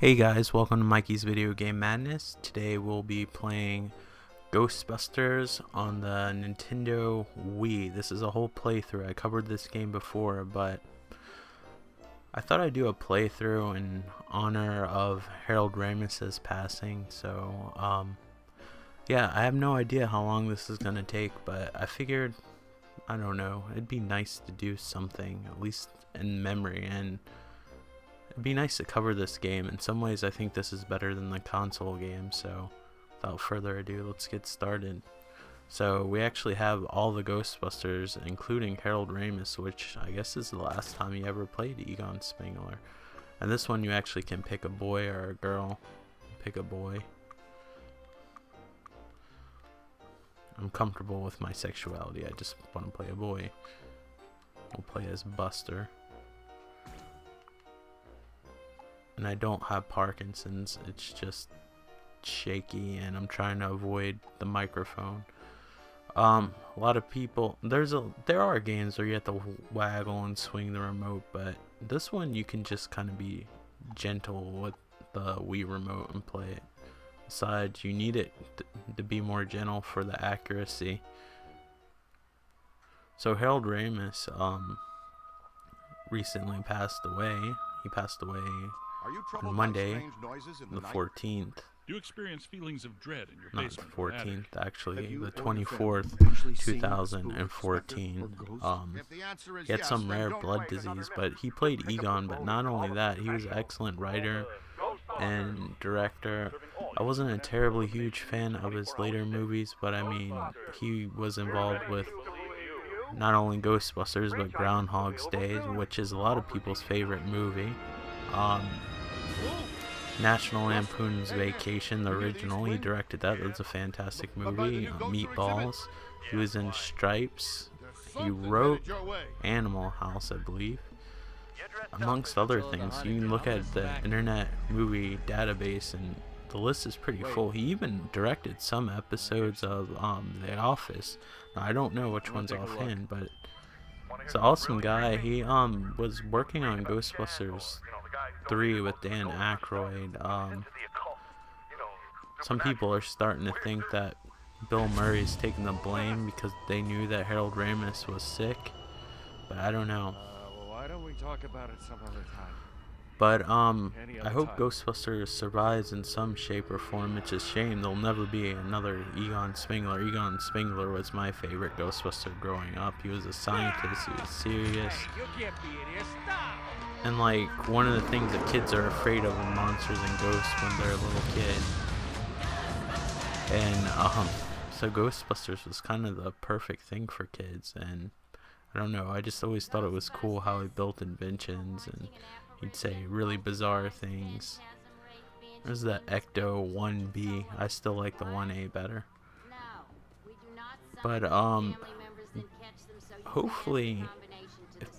Hey guys, welcome to Mikey's Video Game Madness. Today we'll be playing Ghostbusters on the Nintendo Wii. This is a whole playthrough. I covered this game before, but I thought I'd do a playthrough in honor of Harold Ramis' passing. So, yeah, I have no idea how long this is going to take, but I figured, I don't know, it'd be nice to do something, at least in memory, and it'd be nice to cover this game. In some ways, I think this is better than the console game, so without further ado, let's get started. So we actually have all the Ghostbusters, including Harold Ramis, which I guess is the last time he ever played Egon Spengler. And this one you actually can pick a boy or a girl. Pick a boy. I'm comfortable with my sexuality, I just want to play a boy. We'll play as Buster. And I don't have Parkinson's, it's just shaky and I'm trying to avoid the microphone. A lot of people, there are games where you have to waggle and swing the remote, but this one you can just kind of be gentle with the Wii remote and play it. Besides, you need it to be more gentle for the accuracy. So Harold Ramis recently passed away. He passed away on Monday, the 14th. Do you experience feelings of dread in your Not the basement? 14th, actually, the 24th, 2014. He had some rare blood disease, but he played Egon. But not only that, he was an excellent writer and director. I wasn't a terribly huge fan of his later movies, but I mean, he was involved with not only Ghostbusters, but Groundhog's Day, which is a lot of people's favorite movie. National Lampoon's Vacation, the original, he directed that. That's a fantastic movie. Meatballs. He was in Stripes. He wrote Animal House, I believe, amongst other things. You can look at the Internet Movie Database and the list is pretty full. He even directed some episodes of The Office. Now, I don't know which one's offhand, but it's an awesome guy. He was working on Ghostbusters 3 with Dan Aykroyd. Some people are starting to think that Bill Murray's taking the blame because they knew that Harold Ramis was sick, but I don't know. Well, why don't we talk about it some other time? But I hope Ghostbusters survives in some shape or form. It's a shame there'll never be another Egon Spengler. Egon Spengler was my favorite Ghostbuster growing up. He was a scientist, he was serious. Hey, you can't be in here. Stop! And like, one of the things that kids are afraid of in monsters and ghosts when they're a little kid. And so Ghostbusters was kind of the perfect thing for kids. And I don't know, I just always thought it was cool how he built inventions and he'd say really bizarre things. There's the Ecto 1B. I still like the 1A better. But hopefully if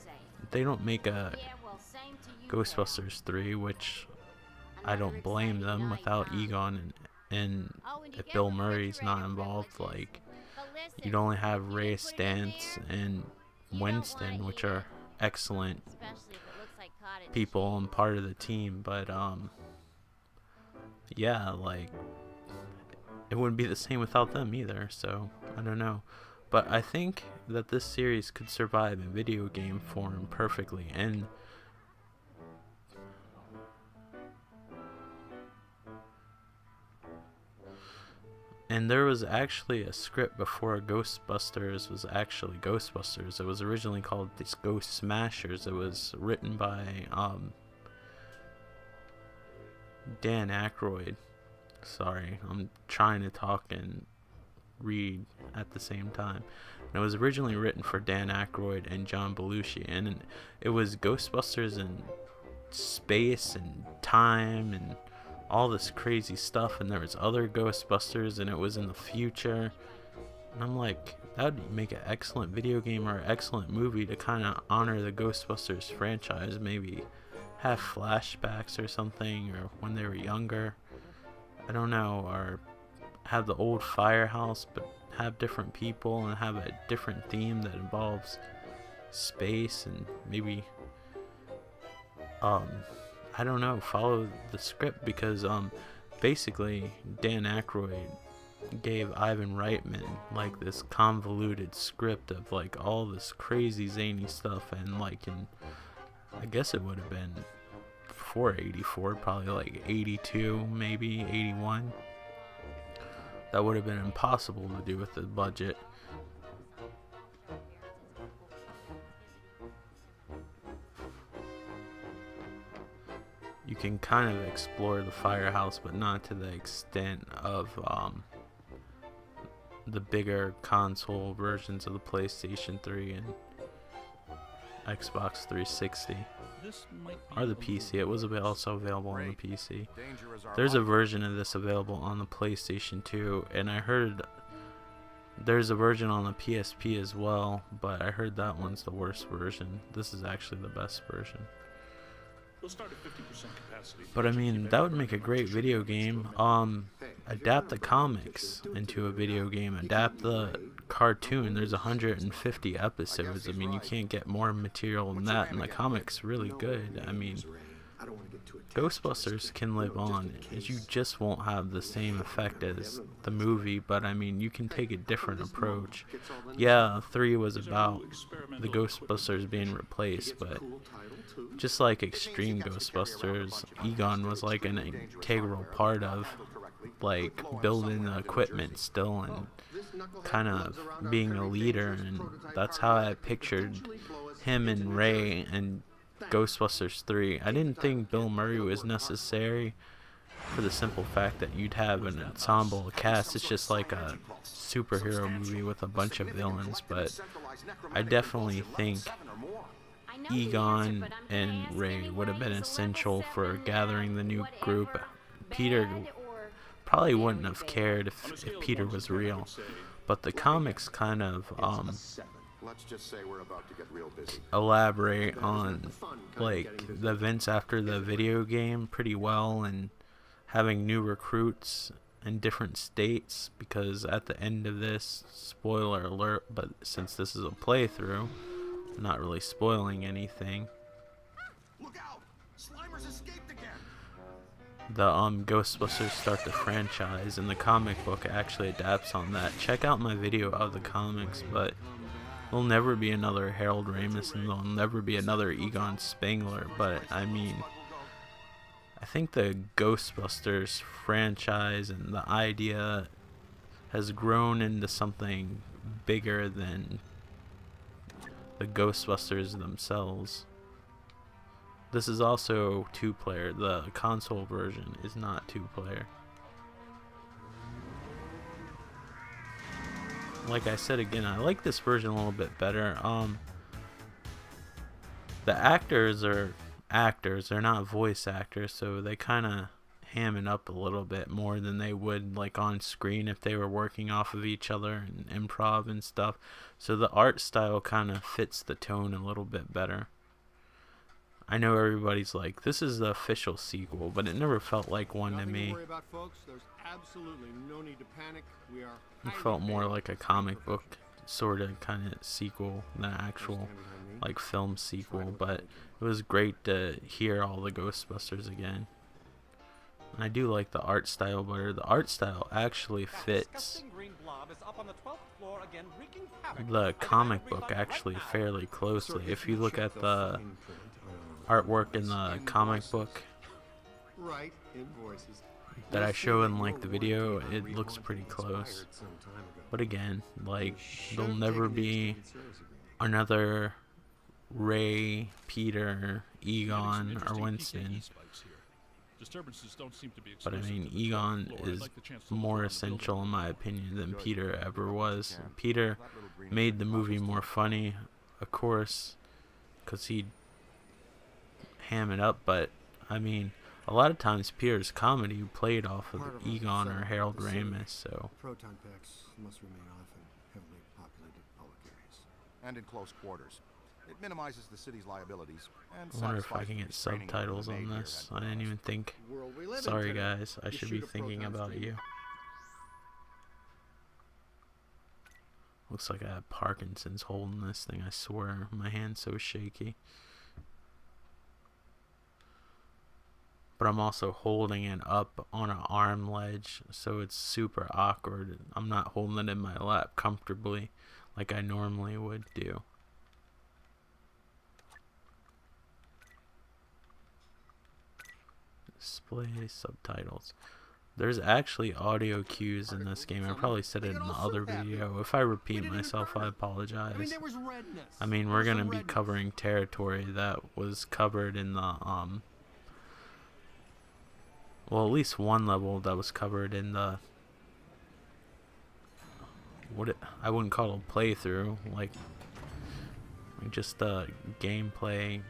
they don't make a Ghostbusters 3, which I don't blame them, without Egon and if Bill Murray's not involved, like, you'd only have Ray Stantz and Winston, which are excellent people and part of the team, but yeah, like, it wouldn't be the same without them either, so I don't know. But I think that this series could survive in video game form perfectly, and there was actually a script before Ghostbusters was actually Ghostbusters. It was originally called Ghost Smashers. It was written by Dan Aykroyd. Sorry, I'm trying to talk and read at the same time. And it was originally written for Dan Aykroyd and John Belushi, and it was Ghostbusters in space and time and all this crazy stuff, and there was other Ghostbusters and it was in the future, and I'm like, that would make an excellent video game or an excellent movie to kind of honor the Ghostbusters franchise. Maybe have flashbacks or something, or when they were younger, I don't know, or have the old firehouse but have different people and have a different theme that involves space, and maybe I don't know, follow the script, because basically Dan Aykroyd gave Ivan Reitman like this convoluted script of like all this crazy zany stuff, and like I guess it would have been before 84, probably like 82, maybe 81. That would have been impossible to do with the budget. You can kind of explore the firehouse, but not to the extent of the bigger console versions of the PlayStation 3 and Xbox 360. Or the PC. It was also available on the PC. There's a version of this available on the PlayStation 2, and I heard there's a version on the PSP as well, but I heard that one's the worst version. This is actually the best version. We'll start at 50% capacity. But I mean, that would make a great video game. Adapt the comics into a video game. Adapt the cartoon. There's 150 episodes. I mean, you can't get more material than that, and the comic's really good. I mean, Ghostbusters can live on. You just won't have the same effect as the movie, but I mean, you can take a different approach. Yeah, 3 was about the Ghostbusters being replaced, but just like Extreme Ghostbusters, Egon was like an integral part of like building the equipment still and kind of being a leader, and that's how I pictured him and Ray and Ghostbusters 3. I didn't think Bill Murray was necessary for the simple fact that you'd have an ensemble cast. It's just like a superhero movie with a bunch of villains, but I definitely think Egon and Ray would have been essential for gathering the new group. Peter probably wouldn't have cared if Peter was real, but the comics kind of elaborate on like the events after the video game pretty well, and having new recruits in different states, because at the end of this, spoiler alert, but since this is a playthrough, I'm not really spoiling anything. Look out! Slimer's escaped again. The Ghostbusters start the franchise, and the comic book actually adapts on that. Check out my video of the comics, but there'll never be another Harold Ramis, and there'll never be another Egon Spengler, but I mean, I think the Ghostbusters franchise and the idea has grown into something bigger than the Ghostbusters themselves. This is also 2-player. The console version is not 2-player. Like I said again, I like this version a little bit better. The actors are actors, they're not voice actors, so they kind of ham it up a little bit more than they would like on screen if they were working off of each other and improv and stuff. So the art style kind of fits the tone a little bit better. I know everybody's like, this is the official sequel, but it never felt like one to me. It felt more like a comic book sort of kind of sequel than an actual like film sequel, but it was great to hear all the Ghostbusters again. And I do like the art style better. The art style actually fits the comic book actually fairly closely. If you look at the artwork in the comic book that I show in like the video, it looks pretty close. But again, like, there'll never be another Ray, Peter, Egon, or Winston. But I mean, Egon is more essential in my opinion than Peter ever was. Peter made the movie more funny, of course, because he'd ham it up, but I mean, a lot of times Peter's comedy played off of Egon or Harold Ramis, so. Proton packs must remain off in heavily populated public areas. And in close quarters. It minimizes the city's liabilities. And I wonder if I can get subtitles on this. I didn't even think. Sorry guys, I should be thinking about you. Looks like I have Parkinson's holding this thing, I swear. My hand's so shaky. but I'm also holding it up on an arm ledge, so it's super awkward. I'm not holding it in my lap comfortably like I normally would do. Display subtitles. There's actually audio cues in this game. I probably said it in the other video. If I repeat myself, I apologize. I mean, we're gonna be covering territory that was covered in the well, at least one level that was covered in the I wouldn't call it a playthrough, like just a gameplay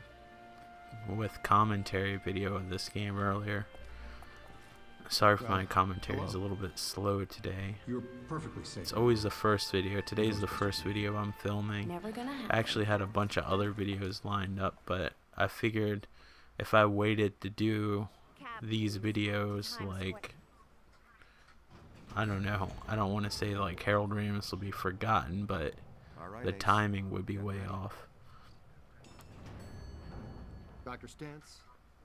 with commentary video of this game earlier. Sorry if my commentary is a little bit slow today. You're perfectly safe. It's always the first video. Today's the first video I'm filming. Never gonna happen. I actually had a bunch of other videos lined up, but I figured if I waited to do these videos, like, I don't know, I don't want to say like Harold Ramis will be forgotten, but the timing would be way off. Dr. Stantz,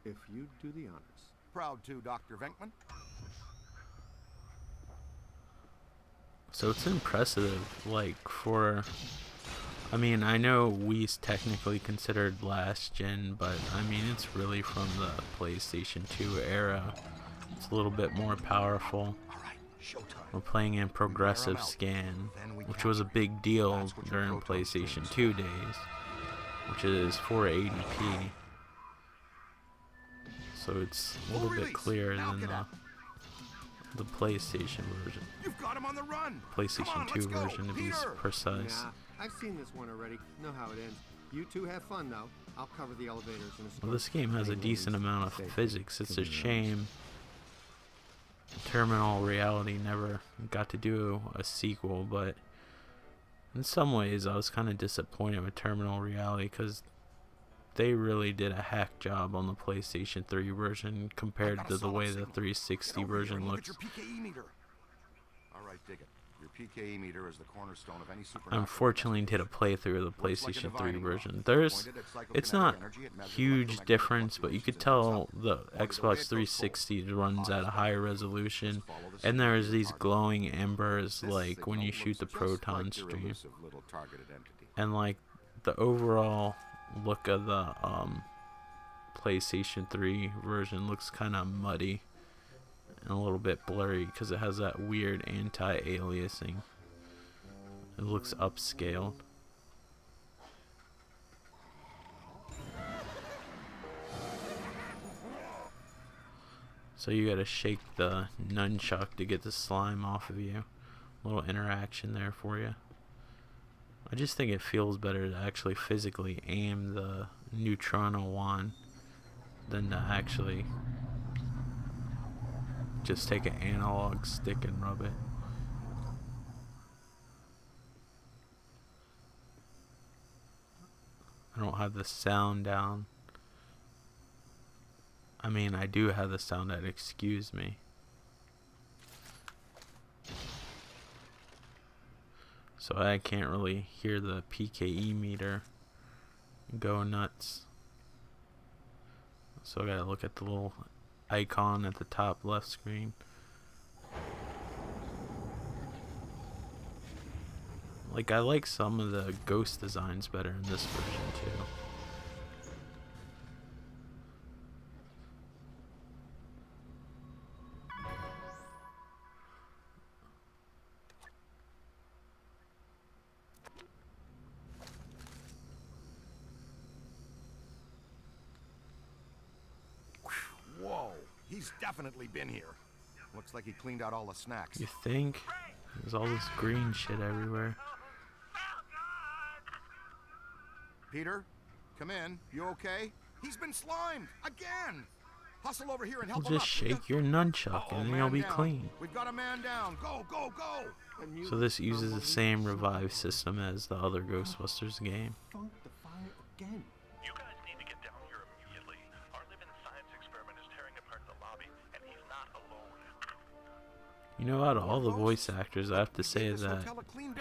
if you'd do the honors. Proud to, Dr. Venkman. So it's impressive, like, for, I mean, I know Wii's technically considered last gen, but I mean, it's really from the PlayStation 2 era. It's a little bit more powerful. We're playing in progressive scan, which was a big deal during PlayStation 2 days, which is 480p. So it's a little bit clearer than the PlayStation version. You've got him on the run. PlayStation 2 version to be precise. Yeah, I've seen this one already. Know how it ends. You two have fun though. I'll cover the elevators in a Well, this game has a decent amount of physics. It's a shame Terminal Reality never got to do a sequel, but in some ways I was kind of disappointed with Terminal Reality because they really did a hack job on the PlayStation 3 version compared to the way the 360 version looks. PKE meter is the cornerstone of any supernatural. Unfortunately, did a playthrough of the PlayStation 3 version. It's not huge difference, but you could tell the Xbox 360 runs at a higher resolution, and there's these glowing embers like when you shoot the proton stream, and like the overall look of the PlayStation 3 version looks kind of muddy and a little bit blurry because it has that weird anti-aliasing. It looks upscaled. So you gotta shake the nunchuck to get the slime off of you. A little interaction there for you. I just think it feels better to actually physically aim the neutrino wand than to actually just take an analog stick and rub it. I don't have the sound down. I mean, I do have the sound down, excuse me. So I can't really hear the PKE meter go nuts. So I gotta look at the little icon at the top left screen. Like, I like some of the ghost designs better in this version too. Whoa, he's definitely been here. Looks like he cleaned out all the snacks. You think? There's all this green shit everywhere. Peter, come in. You okay? He's been slimed again. Hustle over here and help him Just up. shake your nunchuck and then you'll be clean. We've got a man down. Go, go, go. So this uses the same revive system as the other Ghostbusters game. Funk the fire again. You guys need to get down here immediately. Our living science experiment is tearing apart the lobby, and he's not alone. You know, out of all the voice actors, I have to say that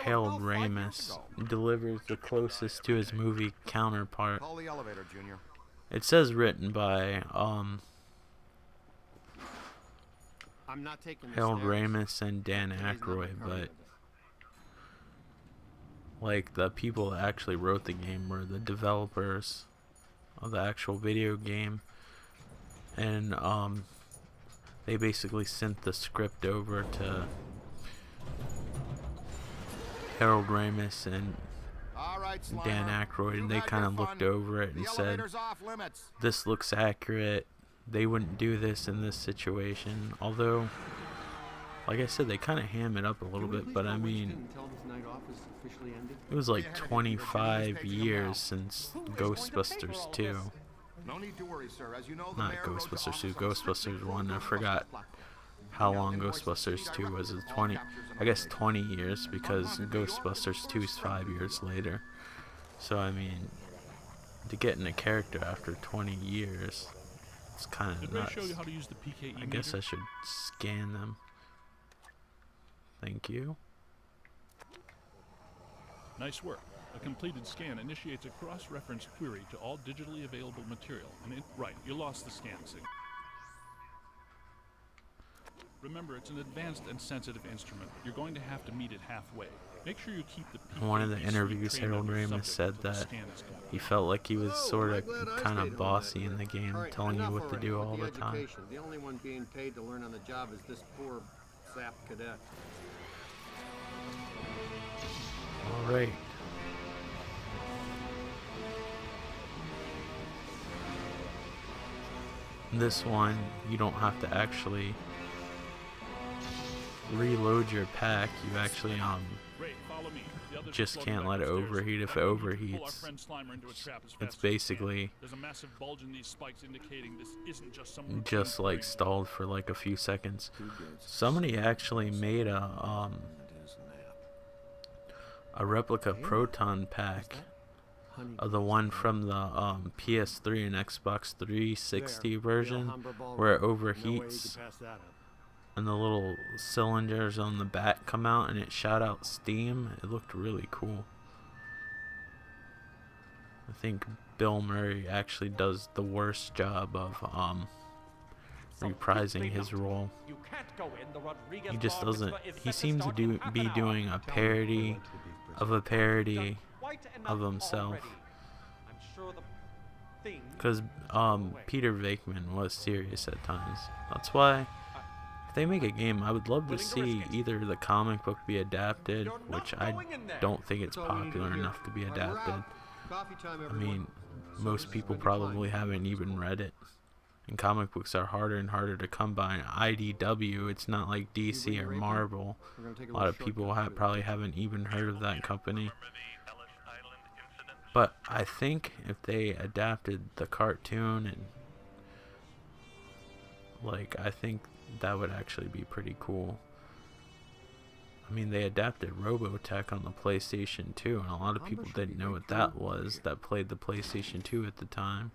Harold Ramis delivers the closest to his movie counterpart. Call the elevator, Junior. It says written by I'm not taking the Harold stairs. Ramis and Dan Today's not my Aykroyd, party. but like the people that actually wrote the game were the developers of the actual video game, and they basically sent the script over to Harold Ramis and All right, Slimer. Dan Aykroyd, You and they got kind your of fun. looked over it The and said, elevator's off limits. this looks accurate, they wouldn't do this in this situation. Although, like I said, they kind of ham it up a little Can we bit, please but go I waste mean, it until this night off is officially ended? it was like Yeah, the 25 journalistic years now. since Who is going to pay for Ghostbusters all of 2. this? No need to worry, sir. As you know, the Not mayor wrote to Ghostbusters 2, office on Ghostbusters strictly 1. I Ghostbusters forgot platform. how Now, long invoice Ghostbusters receipt 2 was. directly It's all 20, captures on I guess the 20 years, because Ghostbusters 2 is 5 years later. So I mean, to get in a character after 20 years, it's kind Did of Ray nuts. show you how to use the PKE I guess meter? I should scan them. Thank you. Nice work. A completed scan initiates a cross-reference query to all digitally available material. Right, you lost the scan signal. Remember, it's an advanced and sensitive instrument. You're going to have to meet it halfway. Make sure you keep the In one of the PKE interviews, trained Harold on your Ramis subject said until the that scan is complete. he felt like he was Oh, sort I'm of glad I kind stayed of home that bossy in year. the game, All right, telling you enough what to already do about all the time. education. The only one being paid to learn on the job is this poor sap cadet. Alright. This one, you don't have to actually reload your pack. You actually Ray, follow me. The others are just floating can't back let it upstairs. overheat. If it Now we need to pull our overheats, friend Slimer into a trap as fast it's as we can. basically There's a massive bulge in these spikes indicating this isn't just some routine just like thing. stalled for like a few seconds. Somebody actually made a replica proton pack of the one from the PS3 and Xbox 360 version, where it overheats and the little cylinders on the back come out and it shot out steam. It looked really cool. I think Bill Murray actually does the worst job of reprising his role. You can't go in the Rodriguez He just bar doesn't. mitzvah is He set to seems to start in half be an hour. doing a parody of a parody Quite enough of himself. already. I'm sure the thing because Peter Venkman was serious at times. That's why if they make a game, I would love to see either the comic book be adapted, You're not which I going in there. don't think it's That's all we need to popular do. enough to be All right, we're adapted. out. Coffee time, I everyone. mean, So most this people is Wendy probably Klein. haven't even read it. And comic books are harder and harder to come by. IDW, it's not like DC bring or your AP? Marvel. We're gonna take A lot of little people shortcut through probably haven't even heard of that company. Remember the Ellis Island incident? But I think if they adapted the cartoon and like, I think that would actually be pretty cool. I mean, they adapted Robotech on the PlayStation 2, and a lot of people didn't know what that was that played the PlayStation 2 at the time,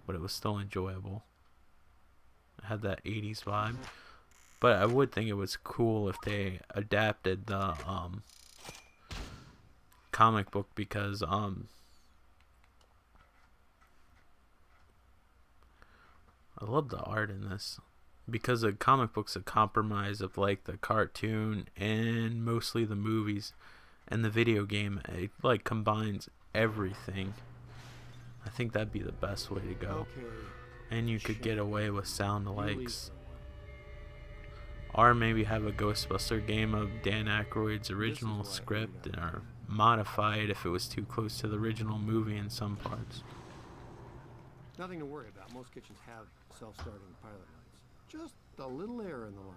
but it was still enjoyable. It had that 80s vibe. But I would think it was cool if they adapted the comic book, because I love the art in this, because a comic book's a compromise of like the cartoon and mostly the movies, and the video game, it like combines everything. I think that'd be the best way to go. Okay. And you could get away with sound leave. likes. Or maybe have a Ghostbuster game of Dan Aykroyd's original what I script, figured. or modify it if it was too close to the original movie in some parts. Nothing to worry about. Most kitchens have self-starting pilot lights. Just a little air in the line.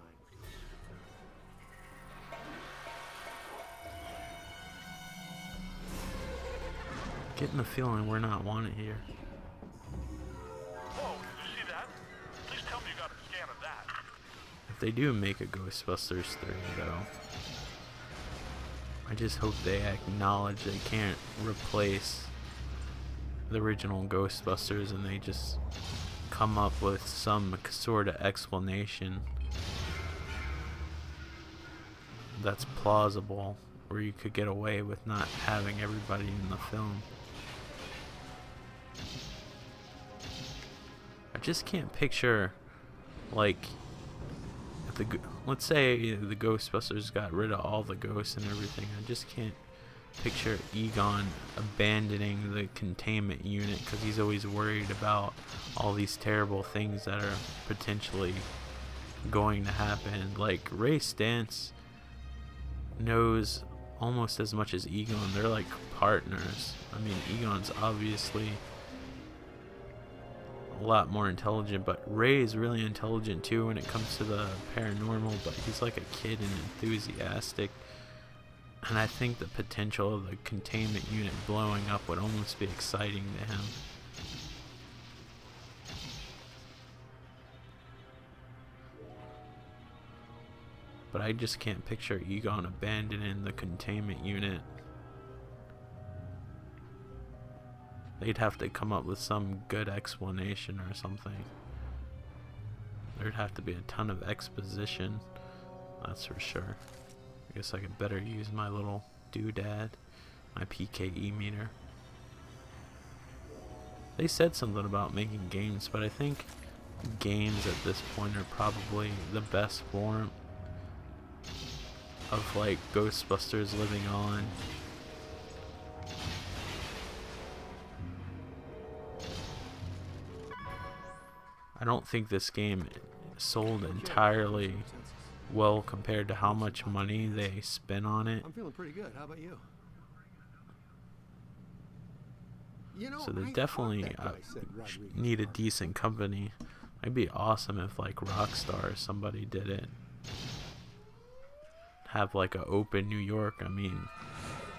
Getting the feeling we're not wanted here. Whoa, did you see that? Please tell me you got a scan of that. If they do make a Ghostbusters 3, though, I just hope they acknowledge they can't replace the original Ghostbusters, and they just come up with some sort of explanation that's plausible, where you could get away with not having everybody in the film. I just can't picture, like, if let's say the Ghostbusters got rid of all the ghosts and everything, I just can't picture Egon abandoning the containment unit because he's always worried about all these terrible things that are potentially going to happen. Like, Ray Stantz knows almost as much as Egon. They're like partners. I mean, Egon's obviously a lot more intelligent, but Ray is really intelligent too when it comes to the paranormal, but he's like a kid and enthusiastic. And I think the potential of the containment unit blowing up would almost be exciting to him. But I just can't picture Egon abandoning the containment unit. They'd have to come up with some good explanation or something. There'd have to be a ton of exposition, that's for sure. I guess I could better use my little doodad, my PKE meter. They said something about making games, but I think games at this point are probably the best form of like Ghostbusters living on. I don't think this game sold entirely well compared to how much money they spent on it. I'm feeling pretty good. How about you? You know, So they definitely need a decent company. It'd be awesome if like Rockstar or somebody did it. Have like a open New York. I mean,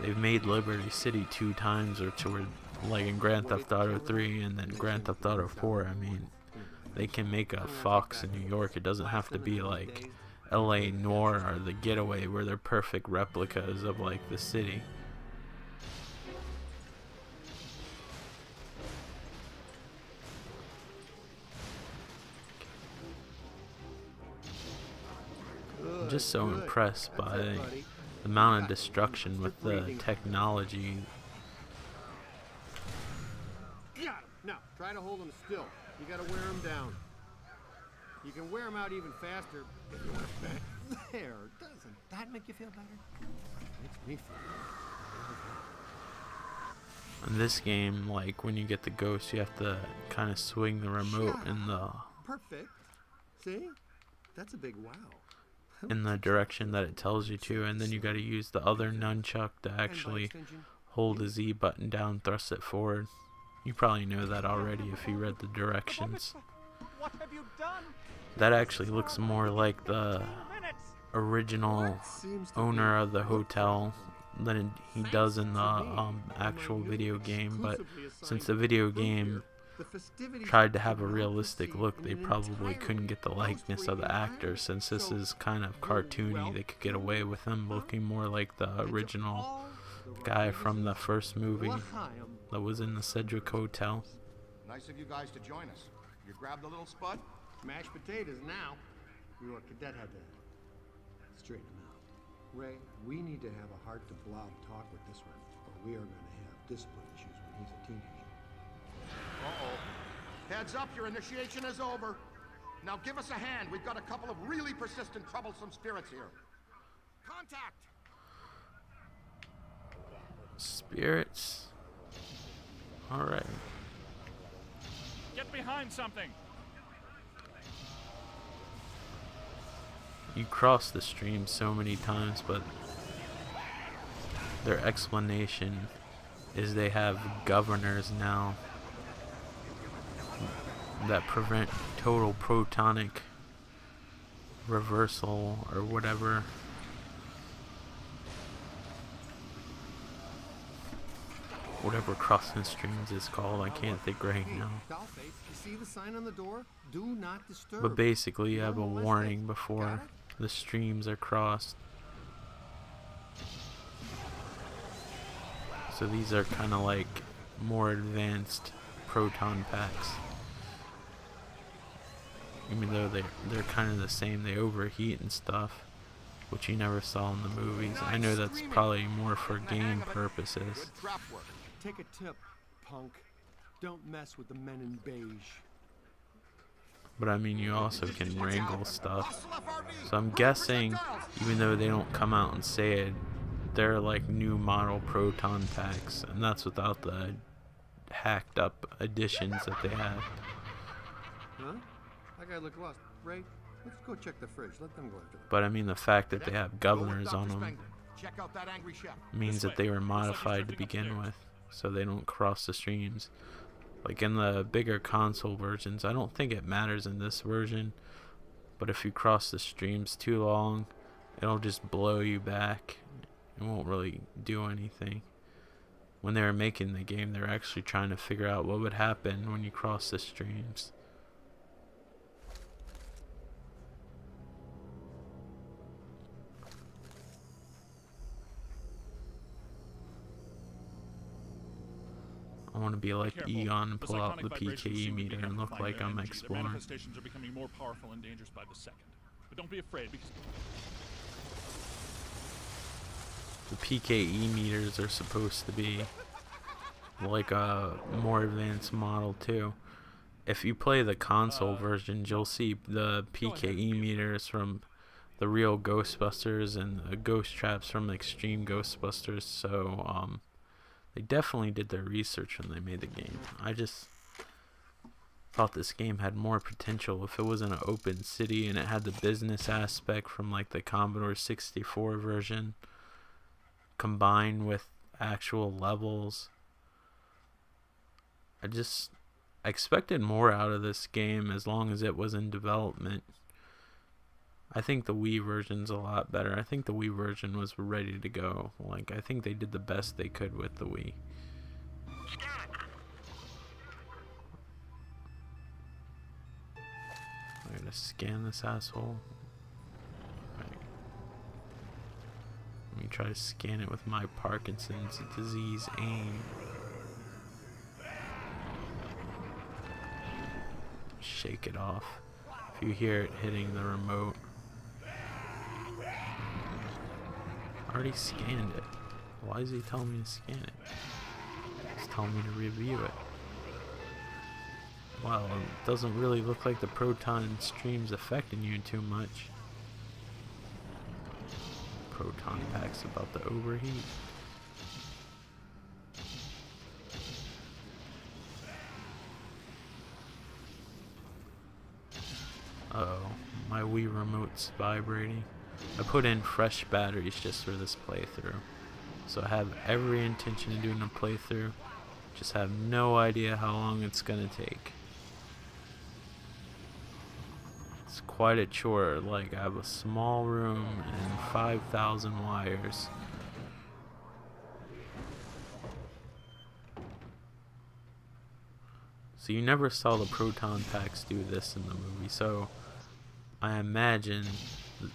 they've made Liberty City 2 times, or toward like in Grand Theft Auto 3 and then Grand Theft Auto 4. I mean, they can make a Fox in New York. It doesn't have to be like LA Noire or The Getaway, where they're perfect replicas of like the city. I'm just so impressed by the amount of destruction with the technology. Got him. Now, try to hold him still. You gotta wear him down. You can wear him out even faster if you want to back. There, doesn't that make you feel better? Makes me feel better. In this game, like when you get the ghost, you have to kind of swing the remote in the Perfect. See? That's a big wow. in the direction that it tells you to, and then you got to use the other nunchuck to actually hold the Z button down, thrust it forward. You probably know that already if you read the directions. What have you done? That actually looks more like the original owner of the hotel than he does in the actual video game, but since the video game tried to have a realistic look, they probably couldn't get the likeness of the actor. Since this is kind of cartoony, they could get away with him looking more like the original guy from the first movie that was in the Cedric Hotel. Nice of you guys to join us. You grabbed a little spud? Mashed potatoes now. Your cadet had to straighten him out. Ray, we need to have a heart-to-blob talk with this one, or we are going to have discipline issues when he's a teenager. Uh-oh. Heads up, your initiation is over. Now give us a hand. We've got a couple of really persistent, troublesome spirits here. Contact! Spirits. Alright. Get behind something! You cross the stream so many times, but their explanation is they have governors now that prevent total protonic reversal or whatever. Whatever crossing streams is called, I can't think right now. Dollface, you see the sign on the door? Do not disturb. But basically you have a warning before the streams are crossed. So these are kind of like more advanced proton packs. Even though they're kind of the same, they overheat and stuff, which you never saw in the movies. I know that's probably more for game purposes. Take a tip, punk. Don't mess with the men in beige. But I mean, you also can wrangle stuff. So I'm guessing, even though they don't come out and say it, they're like new model proton packs, and that's without the hacked up additions that they have. Huh? That guy looked lost. Ray, let's go check the fridge. Let them go after them. But I mean, the fact that they have governors on them Check out that angry chef. means that they were modified to begin with, so they don't cross the streams. Like in the bigger console versions, I don't think it matters in this version, but if you cross the streams too long, it'll just blow you back. It won't really do anything. When they were making the game, they were actually trying to figure out what would happen when you cross the streams. I want to be like Egon and pull out the PKE meter and look like I'm exploring. Manifestations are becoming more powerful and dangerous by the second. But don't be afraid, because The PKE meters are supposed to be like a more advanced model too. If you play the console versions, you'll see the PKE meters from the real Ghostbusters and the ghost traps from Extreme Ghostbusters. So they definitely did their research when they made the game. I just thought this game had more potential if it was in an open city and it had the business aspect from like the Commodore 64 version combined with actual levels. I expected more out of this game as long as it was in development. I think the Wii version's a lot better. I think the Wii version was ready to go. Like, I think they did the best they could with the Wii. I gotta scan this asshole. Right. Let me try to scan it with my Parkinson's disease aim. Shake it off. If you hear it hitting the remote. I already scanned it. Why is he telling me to scan it? He's telling me to review it. Well, it doesn't really look like the proton stream's affecting you too much. Proton pack's about to overheat. Uh-oh, my Wii remote's vibrating. I put in fresh batteries just for this playthrough. So I have every intention of doing a playthrough. Just have no idea how long it's gonna take. It's quite a chore. Like, I have a small room and 5,000 wires. So you never saw the proton packs do this in the movie, so I imagine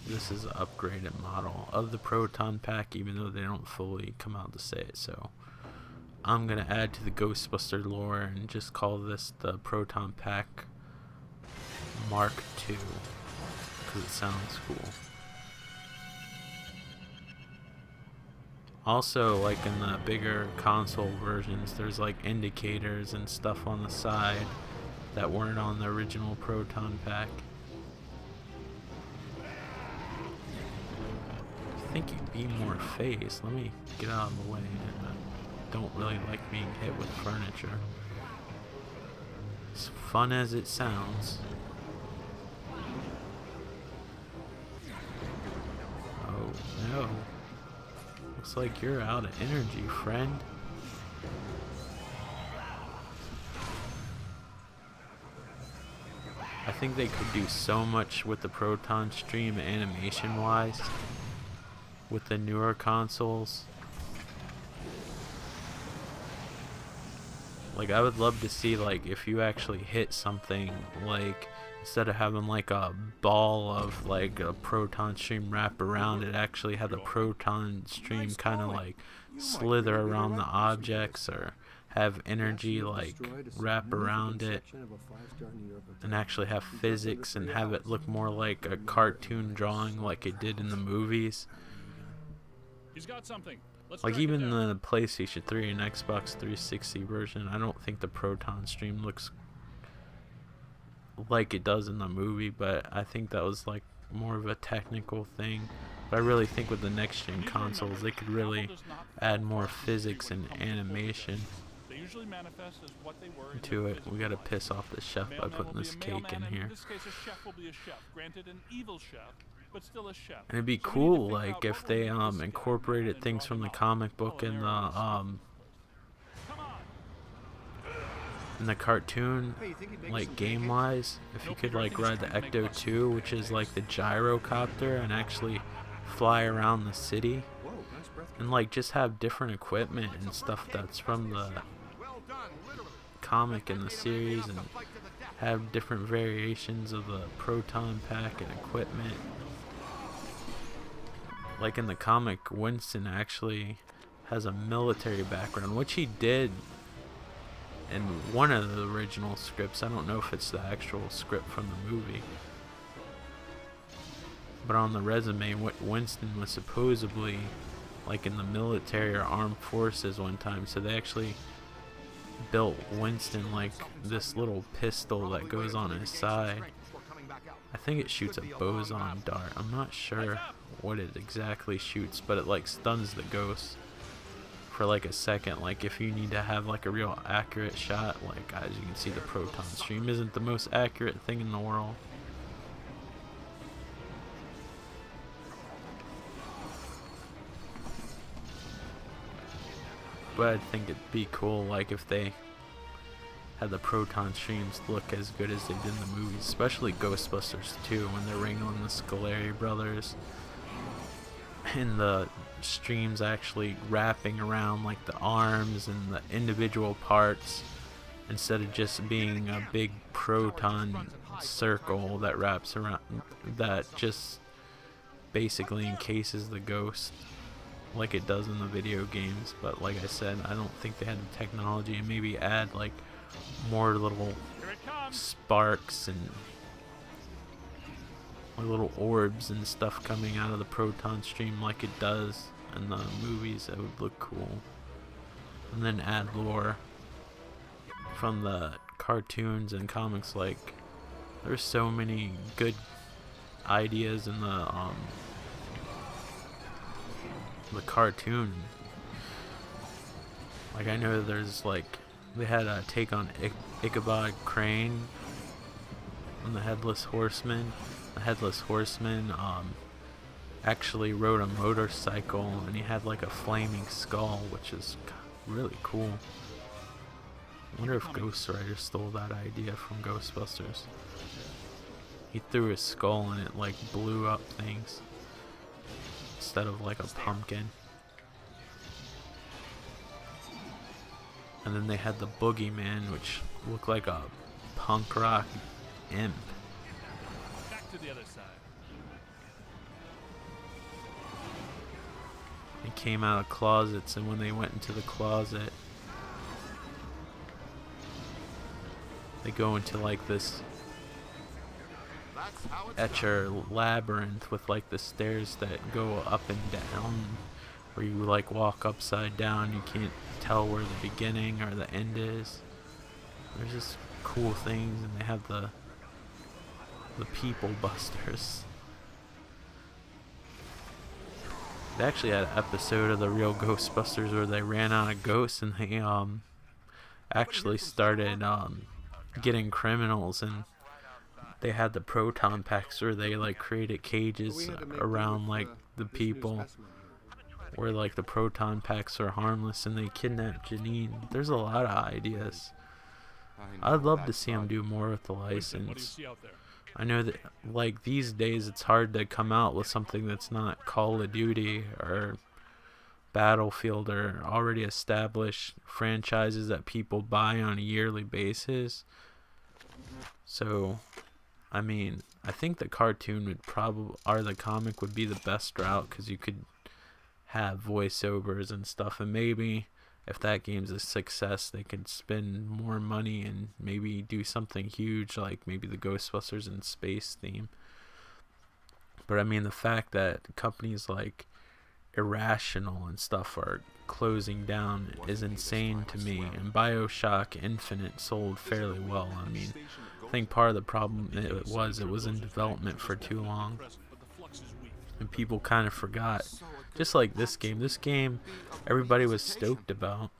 this is an upgraded model of the proton pack, even though they don't fully come out to say it. So I'm gonna add to the Ghostbuster lore and just call this the proton pack Mark II because it sounds cool. Also, like in the bigger console versions, there's like indicators and stuff on the side that weren't on the original proton pack. I think you'd be more phased. Let me get out of the way. I don't really like being hit with furniture. As fun as it sounds. Oh no. Looks like you're out of energy, friend. I think they could do so much with the proton stream animation wise with the newer consoles. Like, I would love to see, like, if you actually hit something, like, instead of having like a ball of like a proton stream wrap around it, actually have the proton stream kind of like slither around the objects or have energy like wrap around it and actually have physics and have it look more like a cartoon drawing like it did in the movies. he's got something. Like even in the PlayStation 3 and Xbox 360 version, I don't think the proton stream looks like it does in the movie, but I think that was like more of a technical thing. But I really think with the next gen consoles they could really add more physics and animation They usually manifest as what they were to it. We gotta piss off the chef by putting this cake in here. In this case, a chef will be a chef. Granted, an evil chef, but still a chef. And it'd be cool, like, if they incorporated things from the comic book in the cartoon, like game-wise. If you could like ride the Ecto 2, which is like the gyrocopter, and actually fly around the city, and like just have different equipment and stuff that's from the comic and the series, and have different variations of the proton pack and equipment. Like in the comic, Winston actually has a military background, which he did in one of the original scripts. I don't know if it's the actual script from the movie, but on the resume, Winston was supposedly like in the military or armed forces one time, so they actually built Winston like this little pistol that goes on his side. I think it shoots a boson dart. I'm not sure what it exactly shoots, but it like stuns the ghost for like a second. Like if you need to have like a real accurate shot, like as you can see, the proton stream isn't the most accurate thing in the world. But I think it'd be cool like if they had the proton streams look as good as they did in the movies, especially Ghostbusters 2 when they're wrangling the Scoleri brothers and the streams actually wrapping around like the arms and the individual parts instead of just being a big proton circle that wraps around, that just basically encases the ghost like it does in the video games. But like I said, I don't think they had the technology, and maybe add like more little sparks and little orbs and stuff coming out of the proton stream like it does in the movies. That would look cool. And then add lore from the cartoons and comics. Like there's so many good ideas in the cartoon. Like I know there's like they had a take on Ichabod Crane on the Headless Horseman. The Headless Horseman actually rode a motorcycle, and he had like a flaming skull, which is really cool. I wonder if Ghost Rider stole that idea from Ghostbusters. He threw his skull and it like blew up things instead of like a pumpkin. And then they had the Boogeyman, which looked like a punk rock imp. Back to the other side. They came out of closets, and when they went into the closet, they go into like this etcher labyrinth with like the stairs that go up and down, where you like walk upside down. You can't tell where the beginning or the end is. There's just cool things, and they have the people busters. They actually had an episode of the real Ghostbusters where they ran out of ghosts, and they actually started getting criminals, and they had the proton packs where they like created cages around like the people where like the proton packs are harmless, and they kidnap Janine. There's a lot of ideas. I'd love to see them do more with the Winston, what do you license. see out there? I know that like these days it's hard to come out with something that's not Call of Duty or Battlefield or already established franchises that people buy on a yearly basis. So I mean, I think the cartoon would probably, or the comic would be the best route, because you could have voiceovers and stuff, and maybe if that game's a success, they could spend more money and maybe do something huge, like maybe the Ghostbusters in space theme. But I mean, the fact that companies like Irrational and stuff are closing down is insane to me. And BioShock Infinite sold fairly well. I mean, I think part of the problem it was in development for too long, and people kind of forgot. Just like this game everybody was stoked about,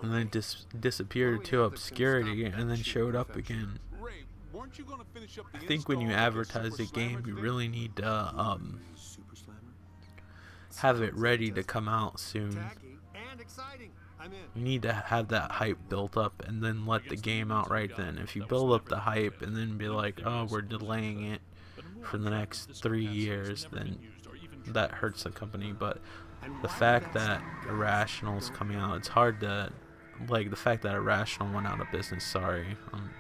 and then disappeared to obscurity and then showed up again. I think when you advertise a game, you really need to have it ready to come out soon. You need to have that hype built up and then let the game out right then. If you build up the hype and then be like, oh, we're delaying it for the next 3 years, then that hurts the company. But the fact that Irrational's coming out, it's hard to, like, the fact that Irrational went out of business, sorry, I'm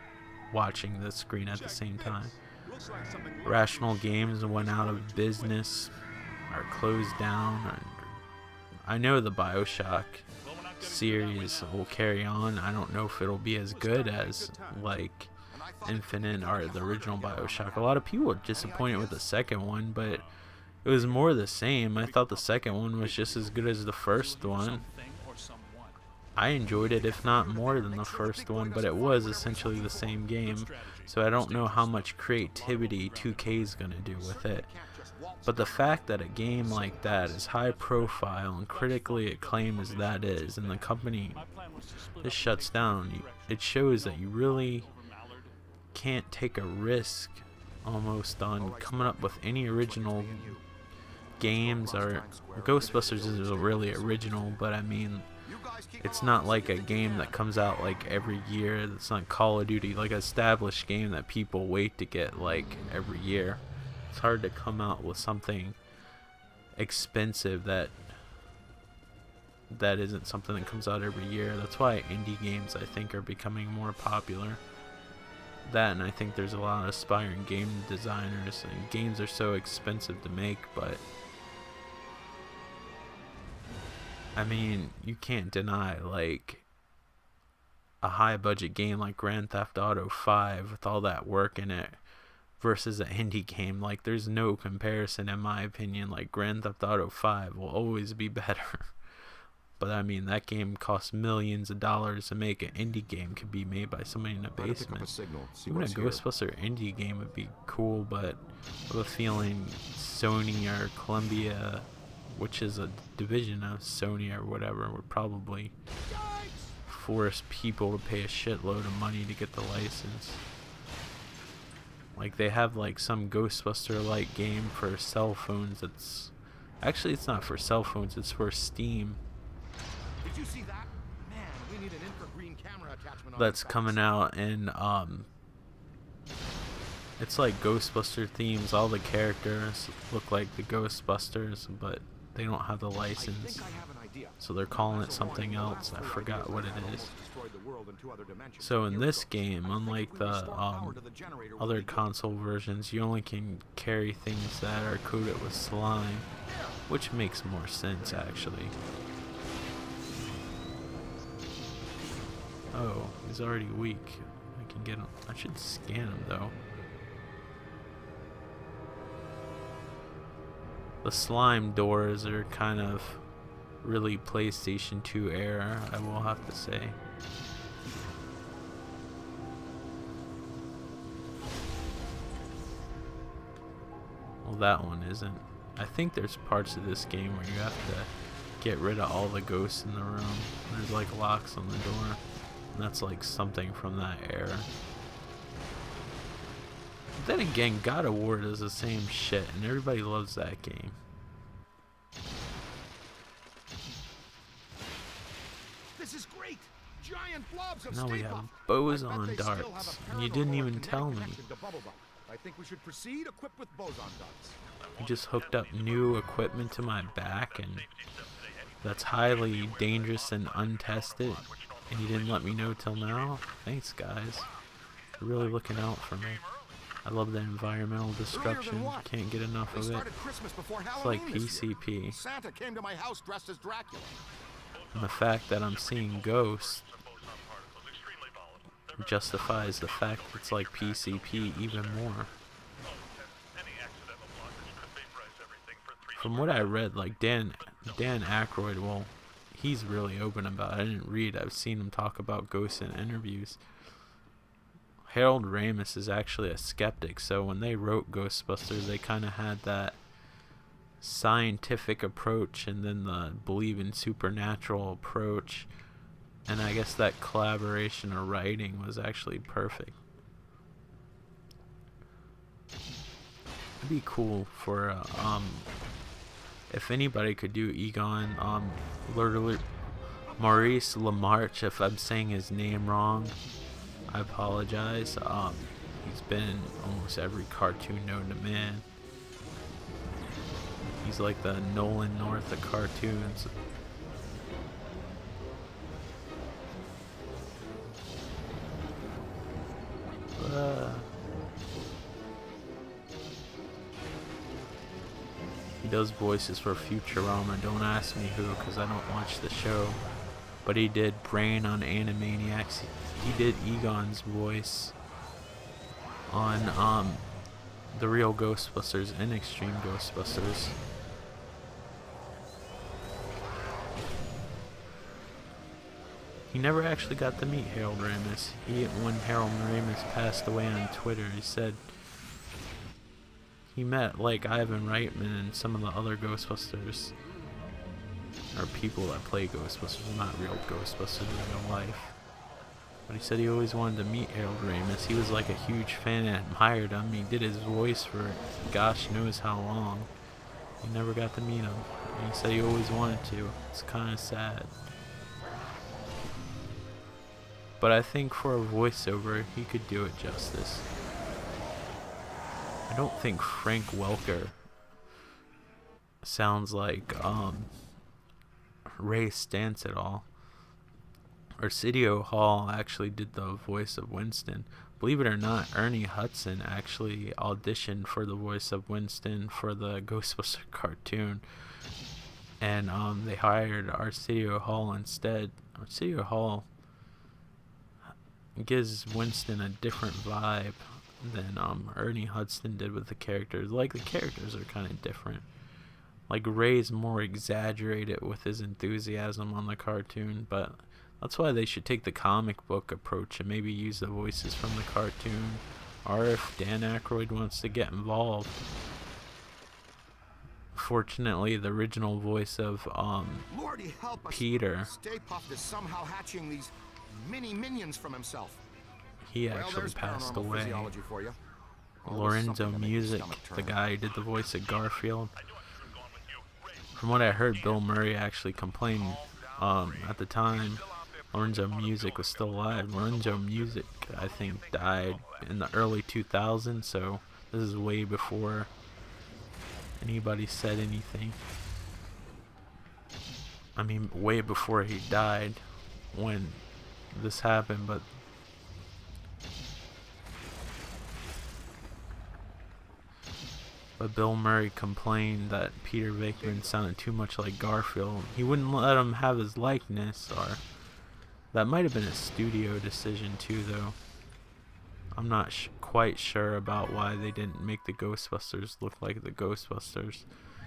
watching the screen at the same time. Irrational Games went out of business, or closed down. I know the BioShock series will carry on. I don't know if it'll be as good as like Infinite or the original BioShock. A lot of people were disappointed with the second one, but it was more the same. I thought the second one was just as good as the first one. I enjoyed it, if not more than the first one, but it was essentially the same game. So I don't know how much creativity 2K is going to do with it. But the fact that a game like that is high profile and critically acclaimed as that is, and the company just shuts down, it shows that you really can't take a risk almost on coming up with any original games. Or Ghostbusters is really original, but I mean, it's not like a game that comes out like every year. It's not Call of Duty, like an established game that people wait to get like every year. It's hard to come out with something expensive that isn't something that comes out every year. That's why indie games, I think, are becoming more popular. That, and I think there's a lot of aspiring game designers, and games are so expensive to make, but I mean, you can't deny like a high budget game like Grand Theft Auto 5 with all that work in it versus an indie game. Like, there's no comparison in my opinion. Like, Grand Theft Auto 5 will always be better. But I mean, that game costs millions of dollars to make. An indie game could be made by somebody in a basement. Even a Ghostbuster indie game would be cool, but I have a feeling Sony or Columbia, which is a division of Sony or whatever, would probably force people to pay a shitload of money to get the license. Like, they have like some Ghostbuster-like game for cell phones. It's not for cell phones, it's for Steam. Did you see that? Man, we need an infragreen camera attachment on That's coming out, and it's like Ghostbuster themes. All the characters look like the Ghostbusters, but they don't have the license, so they're calling it something else. I forgot what it is. So in this game, unlike the other console versions, you only can carry things that are coated with slime, which makes more sense actually. Oh, he's already weak. I can get him. I should scan him though. The slime doors are kind of really PlayStation 2 era, I will have to say. Well, that one isn't. I think there's parts of this game where you have to get rid of all the ghosts in the room. There's like locks on the door, and that's like something from that era. Then again, God of War does the same shit, and everybody loves that game. This is great. Giant blobs of Now we Stay have Puft. bows I bet on they still have darts, a and you didn't paranormal even or tell me. connection to Bubblebub. I think we should proceed equipped with boson darts. You just hooked up new equipment to my back, and that's highly dangerous and untested, and you didn't let me know till now? Thanks, guys. You're really looking out for me. I love the environmental destruction. Can't get enough They of it. started Christmas before It's like Halloween this year. PCP. Santa came to my house dressed as Dracula. And the fact that I'm seeing ghosts justifies the fact that it's like PCP even more. from what I read, like Dan Aykroyd, well, he's really open about it. I didn't read. I've seen him talk about ghosts in interviews. Harold Ramis is actually a skeptic, so when they wrote Ghostbusters, they kind of had that scientific approach and then the believe in supernatural approach, and I guess that collaboration of writing was actually perfect. It'd be cool for if anybody could do Egon, Maurice LaMarche, if I'm saying his name wrong, I apologize. He's been in almost every cartoon known to man. He's like the Nolan North of cartoons. He does voices for Futurama. Don't ask me who, because I don't watch the show. But he did Brain on Animaniacs. He did Egon's voice on the real Ghostbusters and Extreme Ghostbusters. He never actually got to meet Harold Ramis. When Harold Ramis passed away on Twitter, he said he met like Ivan Reitman and some of the other Ghostbusters, or people that play Ghostbusters, not real Ghostbusters in real life. But he said he always wanted to meet Harold Ramis. He was like a huge fan and admired him. He did his voice for gosh knows how long. He never got to meet him. And he said he always wanted to. It's kind of sad. But I think for a voiceover, he could do it justice. I don't think Frank Welker sounds like Ray Stantz at all. Arsenio Hall actually did the voice of Winston. Believe it or not, Ernie Hudson actually auditioned for the voice of Winston for the Ghostbusters cartoon. And they hired Arsenio Hall instead. Arsenio Hall gives Winston a different vibe than Ernie Hudson did with the characters. Like, the characters are kind of different. Like, Ray's more exaggerated with his enthusiasm on the cartoon, but that's why they should take the comic book approach and maybe use the voices from the cartoon. Or if Dan Aykroyd wants to get involved. Fortunately, the original voice of Lordy help us. Peter, Stay Puft is somehow hatching these mini minions from himself. he Well, actually there's passed paranormal away. physiology for you. Always Lorenzo something to make your Music, stomach the turn. guy who did the voice of Garfield. From what I heard, Bill Murray actually complained at the time Lorenzo Music was still alive. Lorenzo Music, I think, died in the early 2000s, so this is way before anybody said anything. I mean, way before he died when this happened, but Bill Murray complained that Peter Venkman sounded too much like Garfield. He wouldn't let him have his likeness, or that might have been a studio decision too, though. I'm not quite sure about why they didn't make the Ghostbusters look like the Ghostbusters.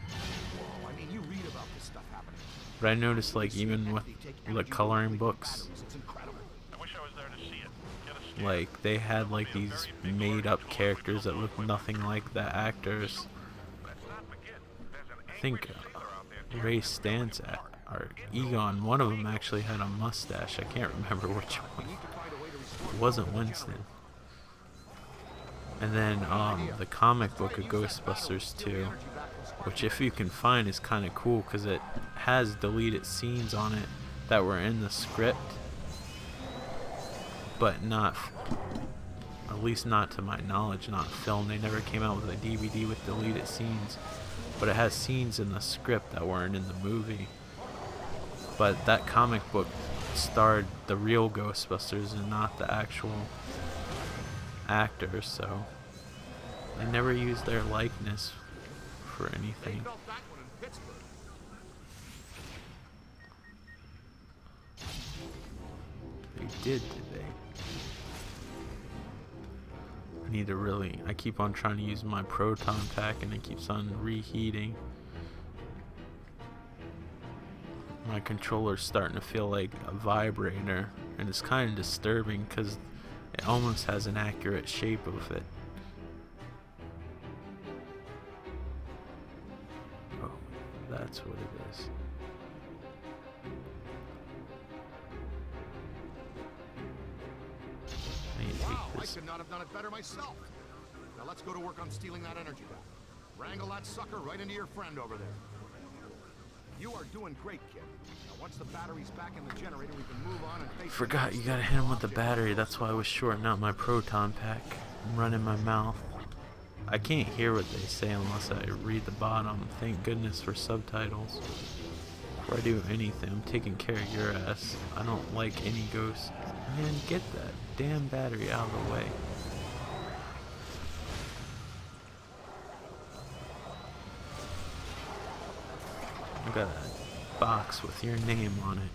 I mean, you read about this stuff happening. But I noticed, like, even with the coloring books, It's incredible. I wish I was there to see it. Get a scan. like, they had like these made up characters that looked nothing like the actors. Let's not forget, there's an I think angry sailor out there. Ray Stantz or Egon, one of them actually had a mustache. I can't remember which one. It wasn't Winston. And then the comic book of Ghostbusters 2, which if you can find is kind of cool because it has deleted scenes on it that were in the script, but not, at least not to my knowledge, not filmed. They never came out with a DVD with deleted scenes, but it has scenes in the script that weren't in the movie. But that comic book starred the real Ghostbusters and not the actual actors, so they never used their likeness for anything. Felt that one in Pittsburgh. They did they? I need to really, I keep on trying to use my proton pack and it keeps on reheating. my controller's starting to feel like a vibrator, and it's kind of disturbing because it almost has an accurate shape of it. Oh, that's what it is. I need to Wow, take I this. could not have done it better myself. Now let's go to work on stealing that energy back. Wrangle that sucker right into your friend over there. You are doing great, kid. Now once the battery's back in the generator, we can move on and face... Forgot you gotta hit him with the battery. That's why I was shorting out my proton pack. I'm running my mouth. I can't hear what they say unless I read the bottom. Thank goodness for subtitles. Before I do anything, I'm taking care of your ass. I don't like any ghosts. Man, get that damn battery out of the way. I got a box with your name on it.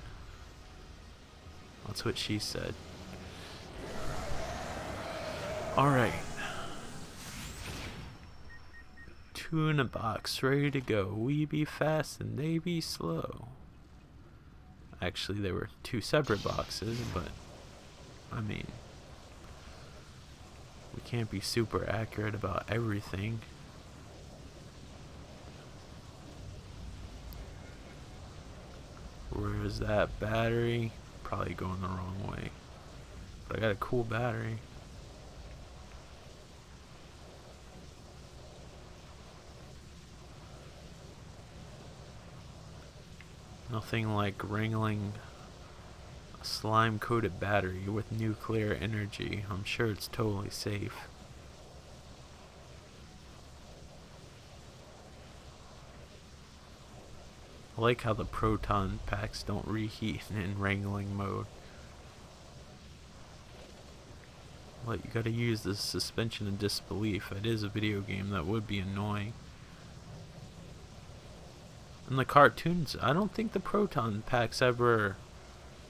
That's what she said. Alright. 2 in a box, ready to go. We be fast and they be slow. Actually, there were 2 separate boxes, but I mean, we can't be super accurate about everything. Where is that battery? Probably going the wrong way. But I got a cool battery. Nothing like wrangling a slime-coated battery with nuclear energy. I'm sure it's totally safe. I like how the proton packs don't reheat in wrangling mode. But you gotta use the suspension of disbelief. It is a video game, that would be annoying. In the cartoons, I don't think the proton packs ever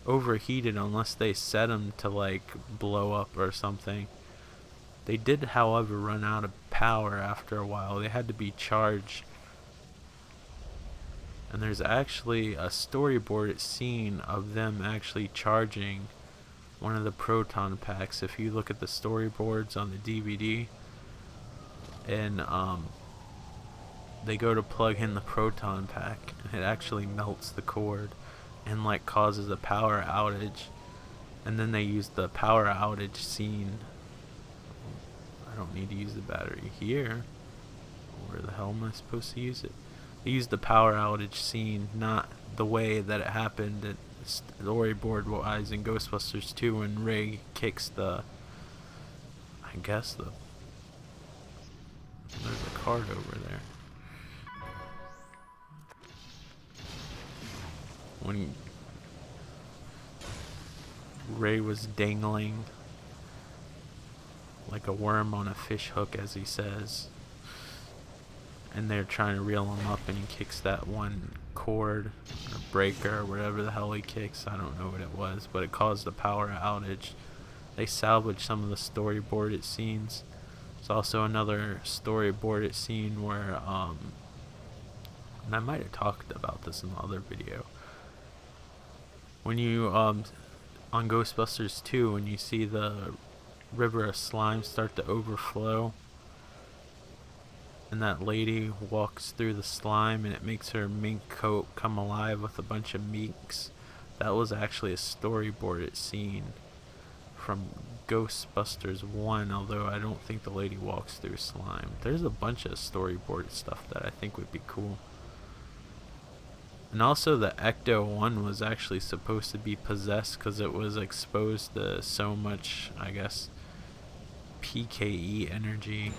overheated unless they set them to like blow up or something. They did, however, run out of power after a while. They had to be charged. And there's actually a storyboard scene of them actually charging one of the proton packs. If you look at the storyboards on the DVD, and they go to plug in the proton pack, and it actually melts the cord and like causes a power outage. And then they use the power outage scene. I don't need to use the battery here. Where the hell am I supposed to use it? They used the power outage scene, not the way that it happened at storyboard wise in Ghostbusters 2 when Ray kicks the, I guess the, there's a card over there. When Ray was dangling like a worm on a fish hook, as he says, and they're trying to reel him up, and he kicks that one cord or breaker or whatever the hell he kicks. I don't know what it was, but it caused a power outage. They salvaged some of the storyboarded scenes. There's also another storyboarded scene where and I might have talked about this in the other video, when you on Ghostbusters 2, when you see the river of slime start to overflow, and that lady walks through the slime and it makes her mink coat come alive with a bunch of minks. That was actually a storyboarded scene from Ghostbusters 1, although I don't think the lady walks through slime. There's a bunch of storyboarded stuff that I think would be cool. And also the Ecto 1 was actually supposed to be possessed because it was exposed to so much, I guess, PKE energy.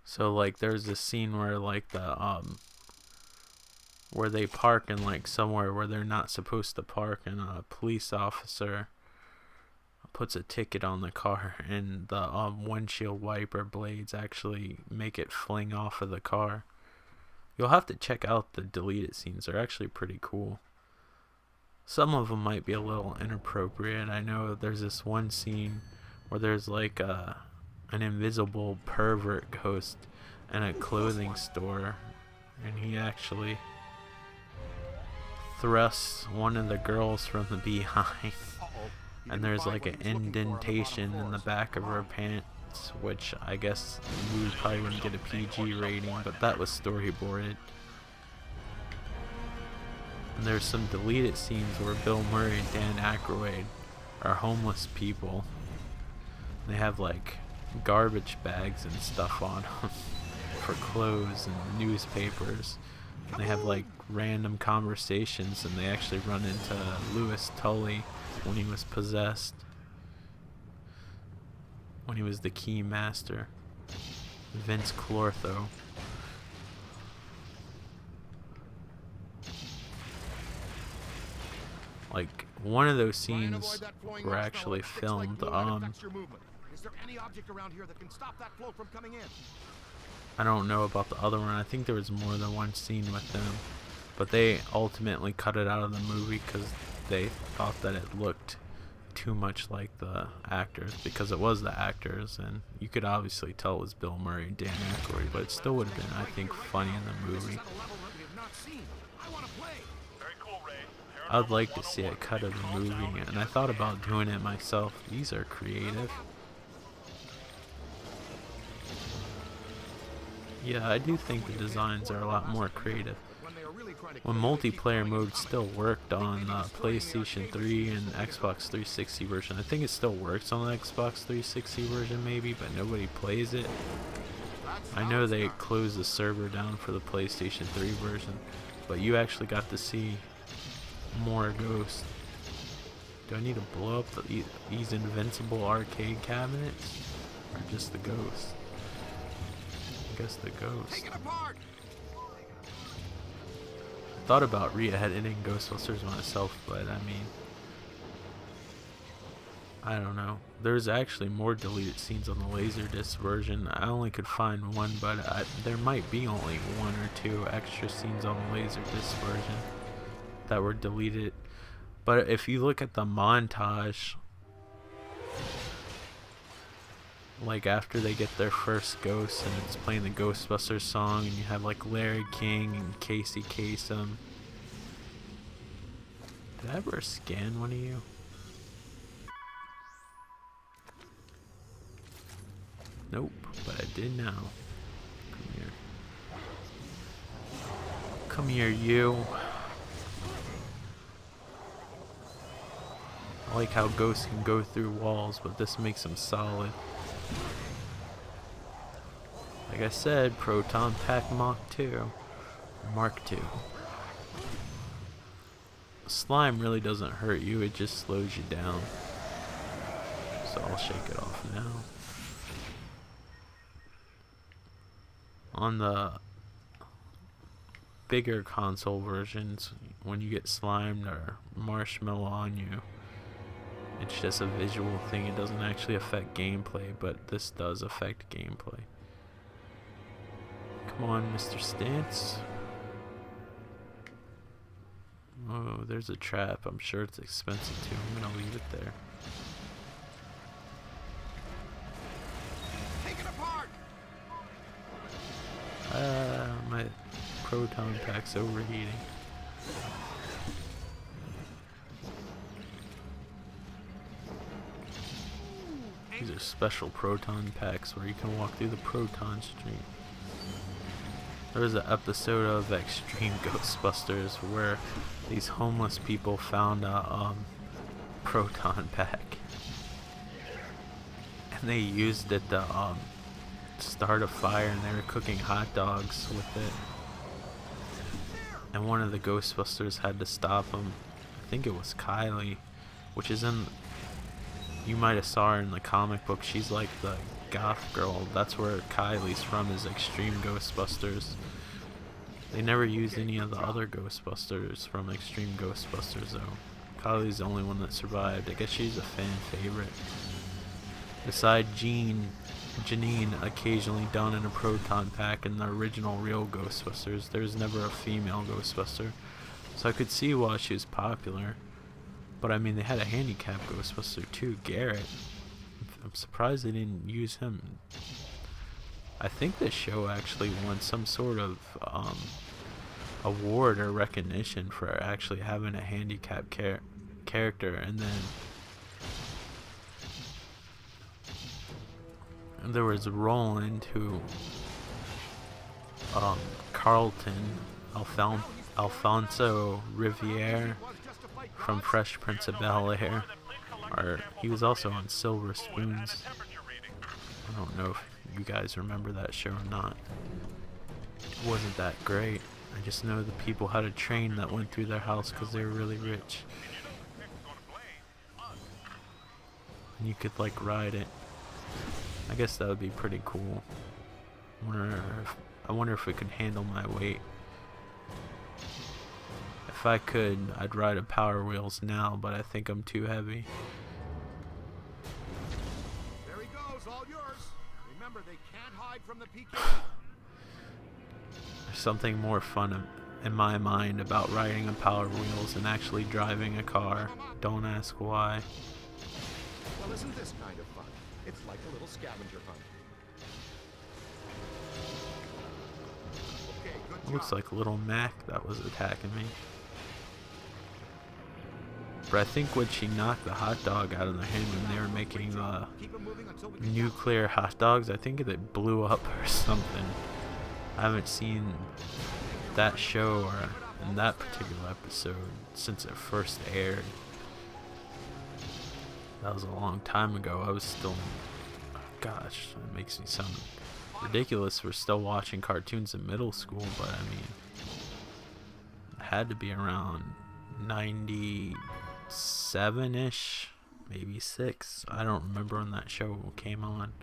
So like there's this scene where like the where they park in like somewhere where they're not supposed to park, and a police officer puts a ticket on the car, and the windshield wiper blades actually make it fling off of the car. You'll have to check out the deleted scenes. They're actually pretty cool. Some of them might be a little inappropriate. I know there's this one scene where there's like an invisible pervert ghost in a clothing store, and he actually thrusts one of the girls from the behind, and there's like an indentation in the back of her pants, which I guess we probably wouldn't get a PG rating, but that was storyboarded. And there's some deleted scenes where Bill Murray and Dan Aykroyd are homeless people. They have like garbage bags and stuff on them for clothes and newspapers. And they have like random conversations, and they actually run into Louis Tully when he was possessed, when he was the key master, Vince Clortho. Like, one of those scenes were actually filmed. Is there any object around here that can stop that flow from coming in? I don't know about the other one. I think there was more than one scene with them, but they ultimately cut it out of the movie because they thought that it looked too much like the actors, because it was the actors, and you could obviously tell it was Bill Murray and Dan Aykroyd, but it still would have been, I think, funny in the movie. I'd like to see a cut of the movie, and I thought about doing it myself. These are creative. Yeah, I do think the designs are a lot more creative. When multiplayer mode still worked on PlayStation 3 and Xbox 360 version, I think it still works on the Xbox 360 version maybe, but nobody plays it. I know they closed the server down for the PlayStation 3 version, but you actually got to see more ghosts. Do I need to blow up these invincible arcade cabinets, or just the ghosts? I guess the ghosts. I thought about re-editing Ghostbusters myself, but I mean, I don't know. There's actually more deleted scenes on the Laserdisc version. I only could find one, but there might be only one or two extra scenes on the Laserdisc version that were deleted. But if you look at the montage, like after they get their first ghost and it's playing the Ghostbusters song, and you have like Larry King and Casey Kasem. Did I ever scan one of you? Nope, but I did now. Come here. Come here, you. I like how ghosts can go through walls, but this makes them solid. Like I said, Proton Pack Mach 2. Mark 2. Slime really doesn't hurt you, it just slows you down. So I'll shake it off now. On the bigger console versions, when you get slimed or marshmallow on you, it's just a visual thing. It doesn't actually affect gameplay, but this does affect gameplay. Come on, Mr. Stance. Oh, there's a trap. I'm sure it's expensive too. I'm gonna leave it there. Take it apart. My proton pack's overheating. These are special proton packs where you can walk through the proton stream. There was an episode of Extreme Ghostbusters where these homeless people found a proton pack, and they used it to start a fire, and they were cooking hot dogs with it. And one of the Ghostbusters had to stop them. I think it was Kylie, which is in... You might have saw her in the comic book. She's like the goth girl. That's where Kylie's from, is Extreme Ghostbusters. They never used any of the other Ghostbusters from Extreme Ghostbusters though. Kylie's the only one that survived. I guess she's a fan favorite. Besides Janine occasionally donned in a proton pack in the original real Ghostbusters, there's never a female Ghostbuster. So I could see why she was popular. But I mean, they had a handicapped Ghostbuster too, Garrett. I'm surprised they didn't use him. I think this show actually won some sort of award or recognition for actually having a handicapped character. And then there was Roland, who Carlton Alfonso Riviere from Fresh Prince of Bel-Air, or he was also on Silver Spoons. I don't know if you guys remember that show or not. It wasn't that great. I just know the people had a train that went through their house because they were really rich, and you could like ride it. I guess that would be pretty cool. I wonder if it could handle my weight. If I could, I'd ride a Power Wheels now, but I think I'm too heavy. There he goes, all yours. Remember, they can't hide from the PK. There's something more fun in my mind about riding a Power Wheels than actually driving a car. Don't ask why. Well, isn't this kind of fun? It's like a little scavenger hunt. Okay, good job. Looks like little Mac that was attacking me. But I think when she knocked the hot dog out of their hand when they were making Keep it moving until we nuclear hot dogs, I think it blew up or something. I haven't seen that show or in that particular episode since it first aired. That was a long time ago. I was still, gosh, it makes me sound ridiculous for still watching cartoons in middle school, but I mean, it had to be around 97-ish, maybe 6. I don't remember when that show came on.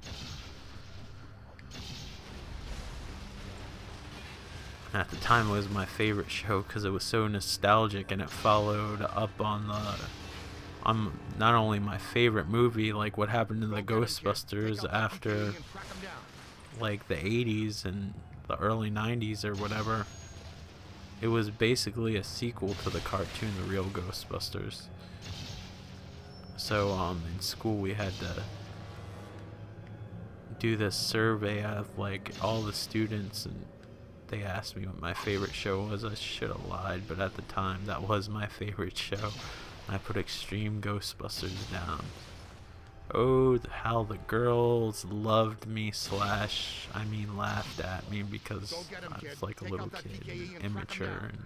At the time, it was my favorite show because it was so nostalgic, and it followed up on not only my favorite movie, like what happened to the Ghostbusters after like the 80s and the early 90s or whatever. It was basically a sequel to the cartoon, The Real Ghostbusters. So in school we had to do this survey of like all the students, and they asked me what my favorite show was. I should have lied, but at the time that was my favorite show. I put Extreme Ghostbusters down. Oh, how the girls loved me / laughed at me because I was like a little kid and immature, and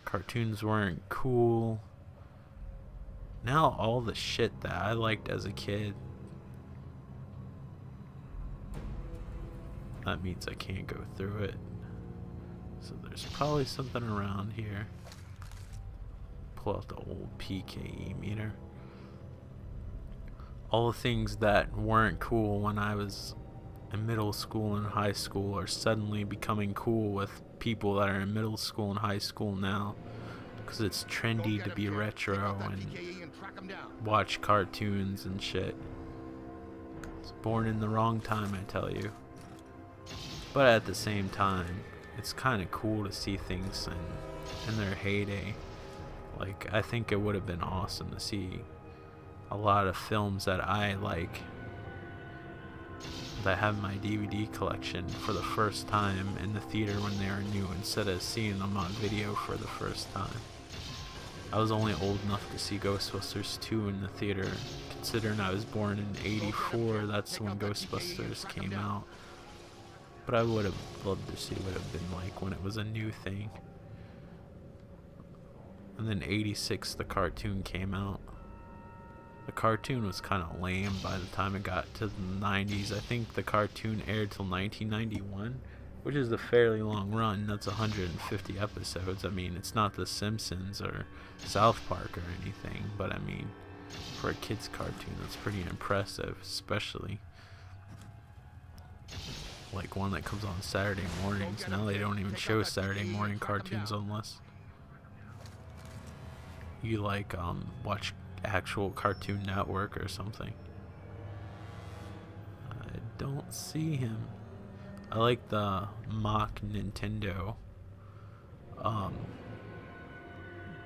cartoons weren't cool. Now all the shit that I liked as a kid, that means I can't go through it. So there's probably something around here. Pull out the old PKE meter. All the things that weren't cool when I was in middle school and high school are suddenly becoming cool with people that are in middle school and high school now, because it's trendy to be retro and watch cartoons and shit. It's born in the wrong time, I tell you. But at the same time, it's kind of cool to see things in their heyday. Like, I think it would have been awesome to see a lot of films that I like, that have my DVD collection, for the first time in the theater when they were new, instead of seeing them on video for the first time. I was only old enough to see Ghostbusters 2 in the theater, considering I was born in '84. That's when Ghostbusters came out. But I would have loved to see what it would have been like when it was a new thing. And then '86, the cartoon came out. The cartoon was kind of lame by the time it got to the 90s. I think the cartoon aired till 1991, which is a fairly long run. That's 150 episodes. I mean, it's not The Simpsons or South Park or anything, but I mean, for a kid's cartoon, that's pretty impressive, especially like one that comes on Saturday mornings. Now they don't even show Saturday morning cartoons unless you like watch actual Cartoon Network or something. I don't see him. I like the mock Nintendo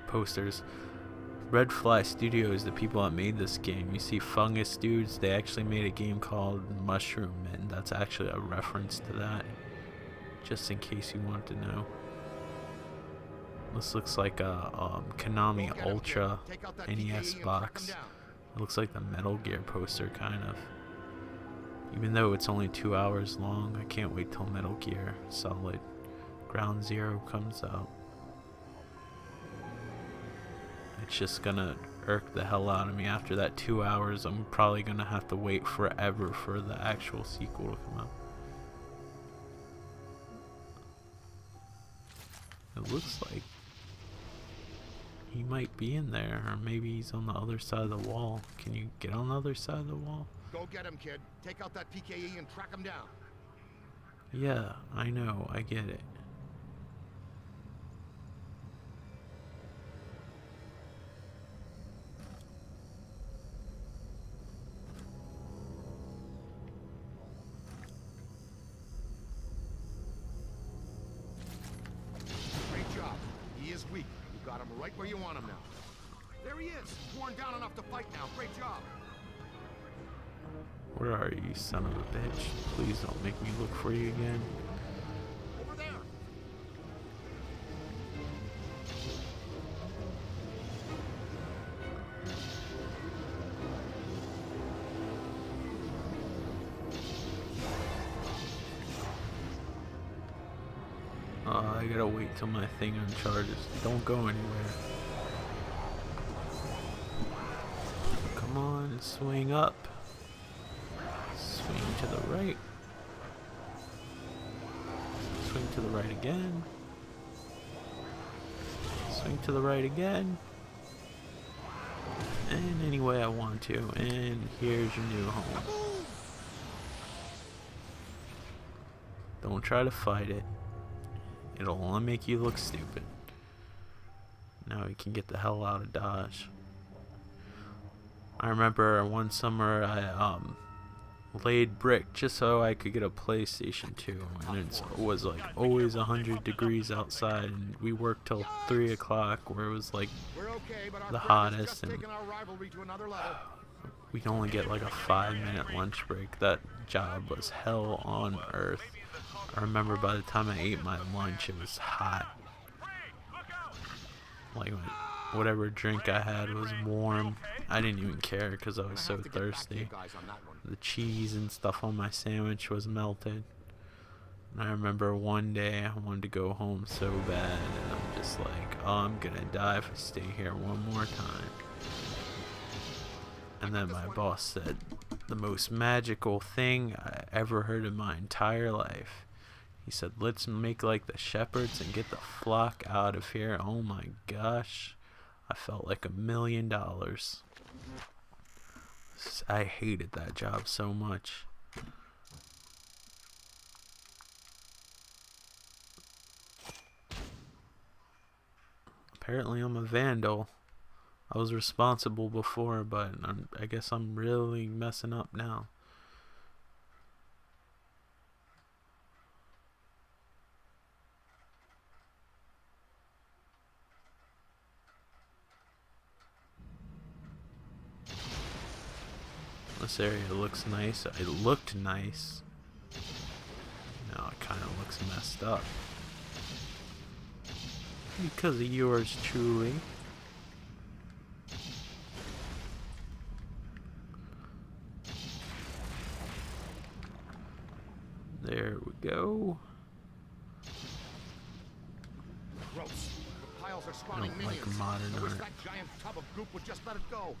posters. Red Fly Studios, the people that made this game. You see Fungus Dudes, they actually made a game called Mushroom, and that's actually a reference to that, just in case you want to know. This looks like a Konami Ultra NES box. It looks like the Metal Gear poster, kind of. Even though it's only 2 hours long, I can't wait till Metal Gear Solid Ground Zero comes out. It's just gonna irk the hell out of me. After that 2 hours, I'm probably gonna have to wait forever for the actual sequel to come out. It looks like he might be in there, or maybe he's on the other side of the wall. Can you get on the other side of the wall? Go get him, kid. Take out that PKE and track him down. Yeah, I know, I get it. Great job. He is weak. You got him right where you want him now. There he is. Worn down enough to fight now. Great job. Where are you, son of a bitch? Please don't make me look for you again. Over there. I gotta wait till my thing uncharges. Don't go anywhere. Come on, swing up. Swing to the right. Swing to the right again. Swing to the right again. And any way I want to. And here's your new home. Don't try to fight it. It'll only make you look stupid. Now we can get the hell out of Dodge. I remember one summer I laid brick just so I could get a PlayStation 2, and it was like always 100 degrees outside, and we worked till 3 o'clock where it was like the hottest, and we can only get like a 5-minute lunch break. That job was hell on earth. I remember by the time I ate my lunch, it was hot. Like whatever drink I had was warm. I didn't even care because I was so thirsty. The cheese and stuff on my sandwich was melted. And I remember one day I wanted to go home so bad, and I'm just like, oh, I'm gonna die if I stay here one more time. And then my boss said the most magical thing I ever heard in my entire life. He said, let's make like the shepherds and get the flock out of here. Oh my gosh. I felt like $1 million. I hated that job so much. Apparently I'm a vandal. I was responsible before, but I guess I'm really messing up now. This area looks nice. It looked nice. Now it kind of looks messed up. Because of yours truly. There we go. Gross. The piles are spawning I don't like minions. modern I wish art. that giant tub of goop would just let it go.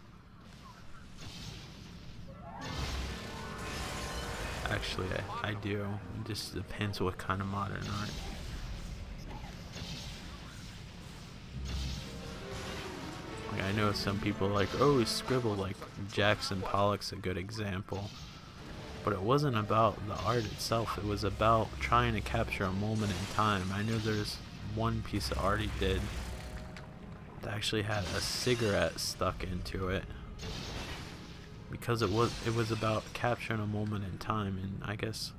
Actually, I do. It just depends what kind of modern art. Like, I know some people like, oh, scribble, like Jackson Pollock's a good example. But it wasn't about the art itself. It was about trying to capture a moment in time. I know there's one piece of art he did that actually had a cigarette stuck into it. Because it was about capturing a moment in time, and I guess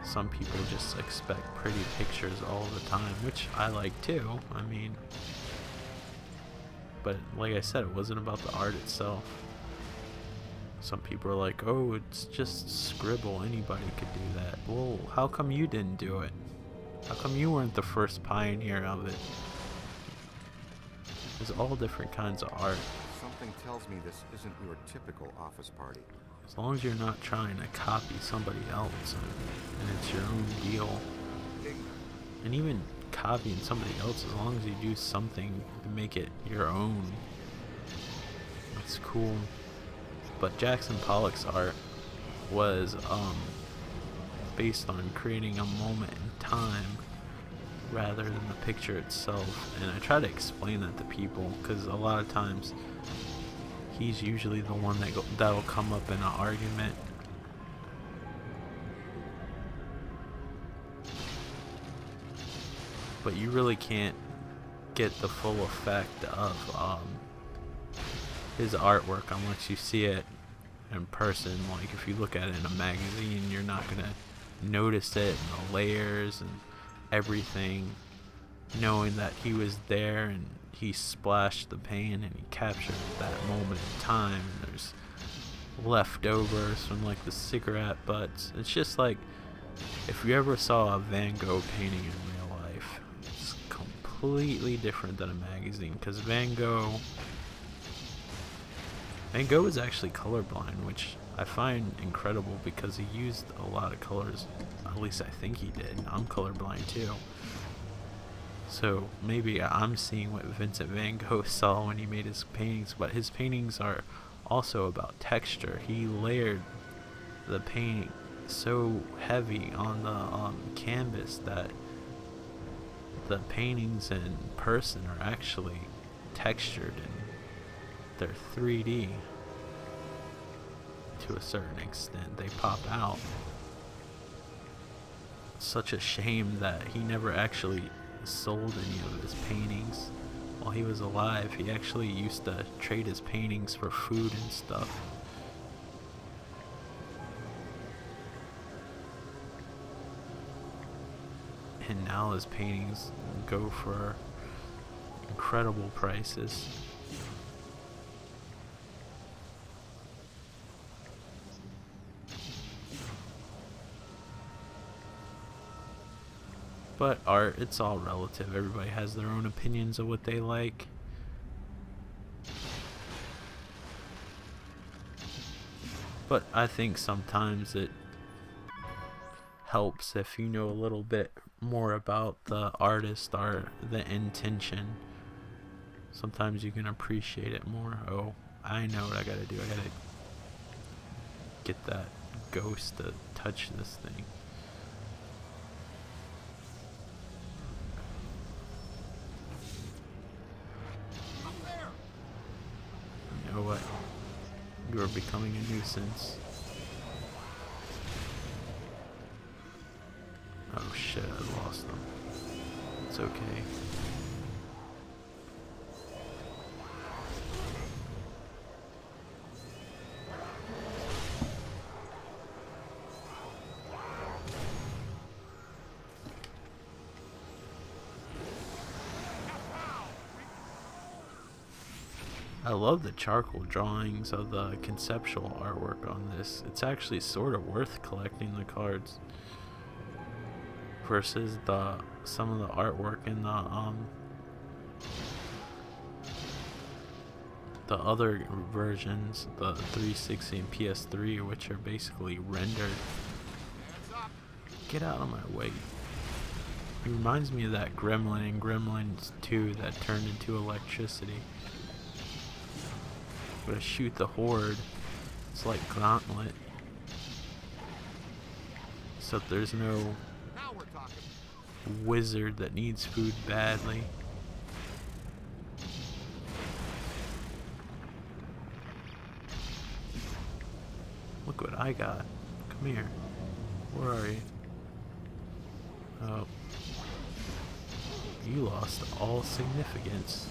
some people just expect pretty pictures all the time, which I like too. I mean, But like I said, it wasn't about the art itself. Some people are like, oh, it's just scribble, anybody could do that. Well, how come you didn't do it? How come you weren't the first pioneer of it? There's all different kinds of art. Something tells me this isn't your typical office party. As long as you're not trying to copy somebody else and it's your own deal. And even copying somebody else, as long as you do something to make it your own, it's cool. But Jackson Pollock's art was based on creating a moment in time rather than the picture itself. And I try to explain that to people because a lot of times he's usually the one that'll come up in an argument. But you really can't get the full effect of his artwork unless you see it in person. Like if you look at it in a magazine, you're not gonna notice it, and the layers and everything, knowing that he was there and he splashed the paint and he captured that moment in time. And there's leftovers from like the cigarette butts. It's just like if you ever saw a Van Gogh painting in real life, it's completely different than a magazine, because Van Gogh is actually colorblind, which I find incredible because he used a lot of colors. At least I think he did. I'm colorblind too. So maybe I'm seeing what Vincent Van Gogh saw when he made his paintings, but his paintings are also about texture. He layered the paint so heavy on the canvas that the paintings in person are actually textured and they're 3D to a certain extent. They pop out. It's such a shame that he never actually sold any of his paintings while he was alive. He actually used to trade his paintings for food and stuff. And now his paintings go for incredible prices. But art, it's all relative. Everybody has their own opinions of what they like. But I think sometimes it helps if you know a little bit more about the artist or the intention. Sometimes you can appreciate it more. Oh, I know what I gotta do. I gotta get that ghost to touch this thing. You know what? You are becoming a nuisance. Oh shit, I lost them. It's okay. I love the charcoal drawings of the conceptual artwork on this. It's actually sort of worth collecting the cards versus some of the artwork in the other versions, the 360 and PS3, which are basically rendered. Get out of my way. It reminds me of that gremlin in Gremlins 2 that turned into electricity. Gotta shoot the horde. It's like Gauntlet. Except there's no wizard that needs food badly. Look what I got. Come here. Where are you? Oh. You lost all significance.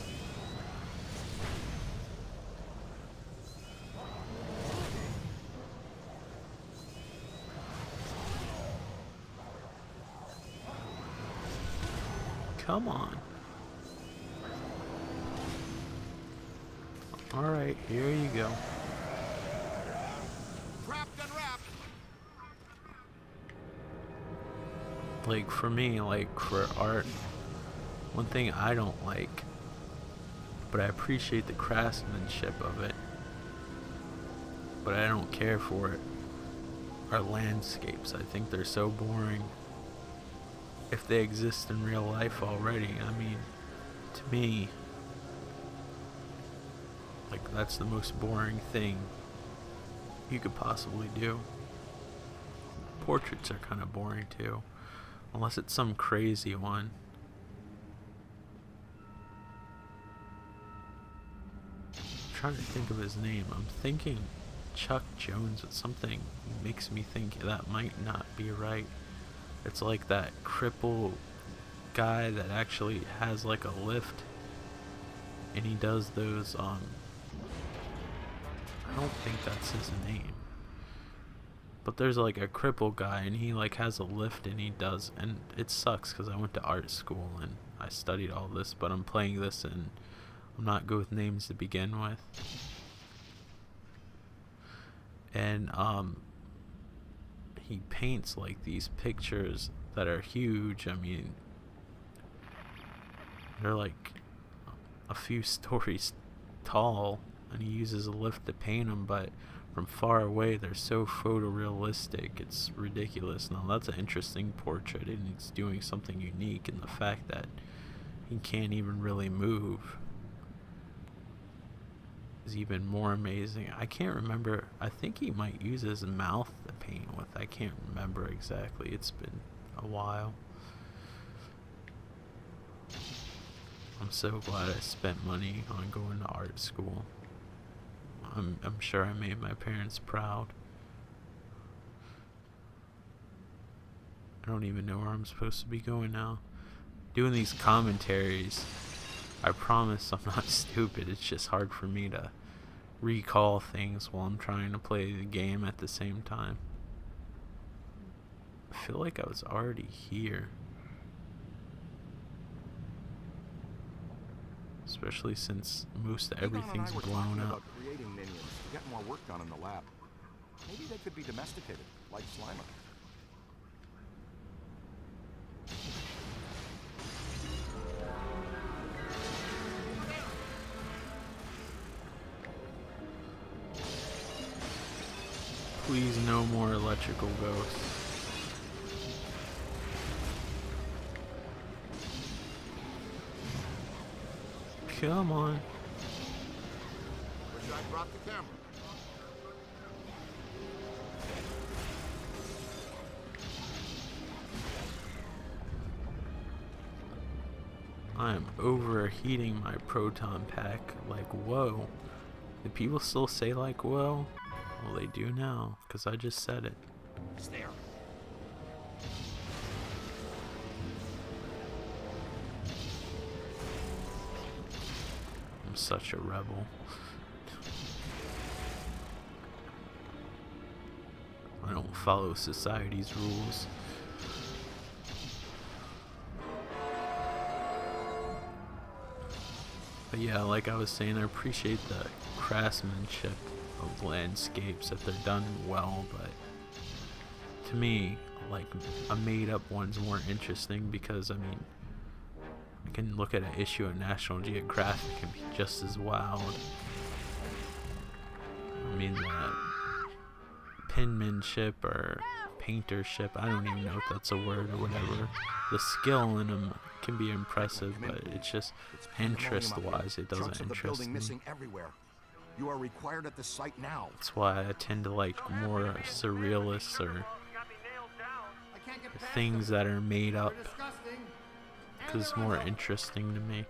Come on. Alright, here you go. Trapped and wrapped. Like, for me, like, for art, one thing I don't like, but I appreciate the craftsmanship of it, but I don't care for it, are landscapes. I think they're so boring. If they exist in real life already, I mean, to me, like, that's the most boring thing you could possibly do. Portraits are kind of boring too, unless it's some crazy one. I'm trying to think of his name. I'm thinking Chuck Jones, but something makes me think that might not be right. It's like that cripple guy that actually has like a lift, and he does those I don't think that's his name, but there's like a cripple guy and he like has a lift and he does, and it sucks because I went to art school and I studied all this, but I'm playing this and I'm not good with names to begin with. And he paints like these pictures that are huge. I mean, they're like a few stories tall, and he uses a lift to paint them, but from far away they're so photorealistic, it's ridiculous. Now that's an interesting portrait, and he's doing something unique, and the fact that he can't even really move is even more amazing. I can't remember. I think he might use his mouth to paint with. I can't remember exactly. It's been a while. I'm so glad I spent money on going to art school. I'm sure I made my parents proud. I don't even know where I'm supposed to be going now. Doing these commentaries, I promise I'm not stupid. It's just hard for me to recall things while I'm trying to play the game at the same time. I feel like I was already here. Especially since most of everything's blown up. About creating minions to get more work done in the lab. Maybe they could be domesticated, like Slimer. Please, no more electrical ghosts. Come on. Wish I brought the camera. I am overheating my proton pack. Like, whoa. Do people still say like, whoa? Well, they do now, because I just said it. It's there. I'm such a rebel. I don't follow society's rules. But yeah, like I was saying, I appreciate the craftsmanship of landscapes if they're done well, but to me, like, a made-up one's more interesting because, I mean, I can look at an issue of National Geographic and be just as wowed. I mean, penmanship or paintership, I don't even know if that's a word or whatever. The skill in them can be impressive, but it's just interest-wise, it doesn't interest me. Missing everywhere. You are required at the site now. That's why I tend to like more surrealists or things that are made up, because it's more interesting to me.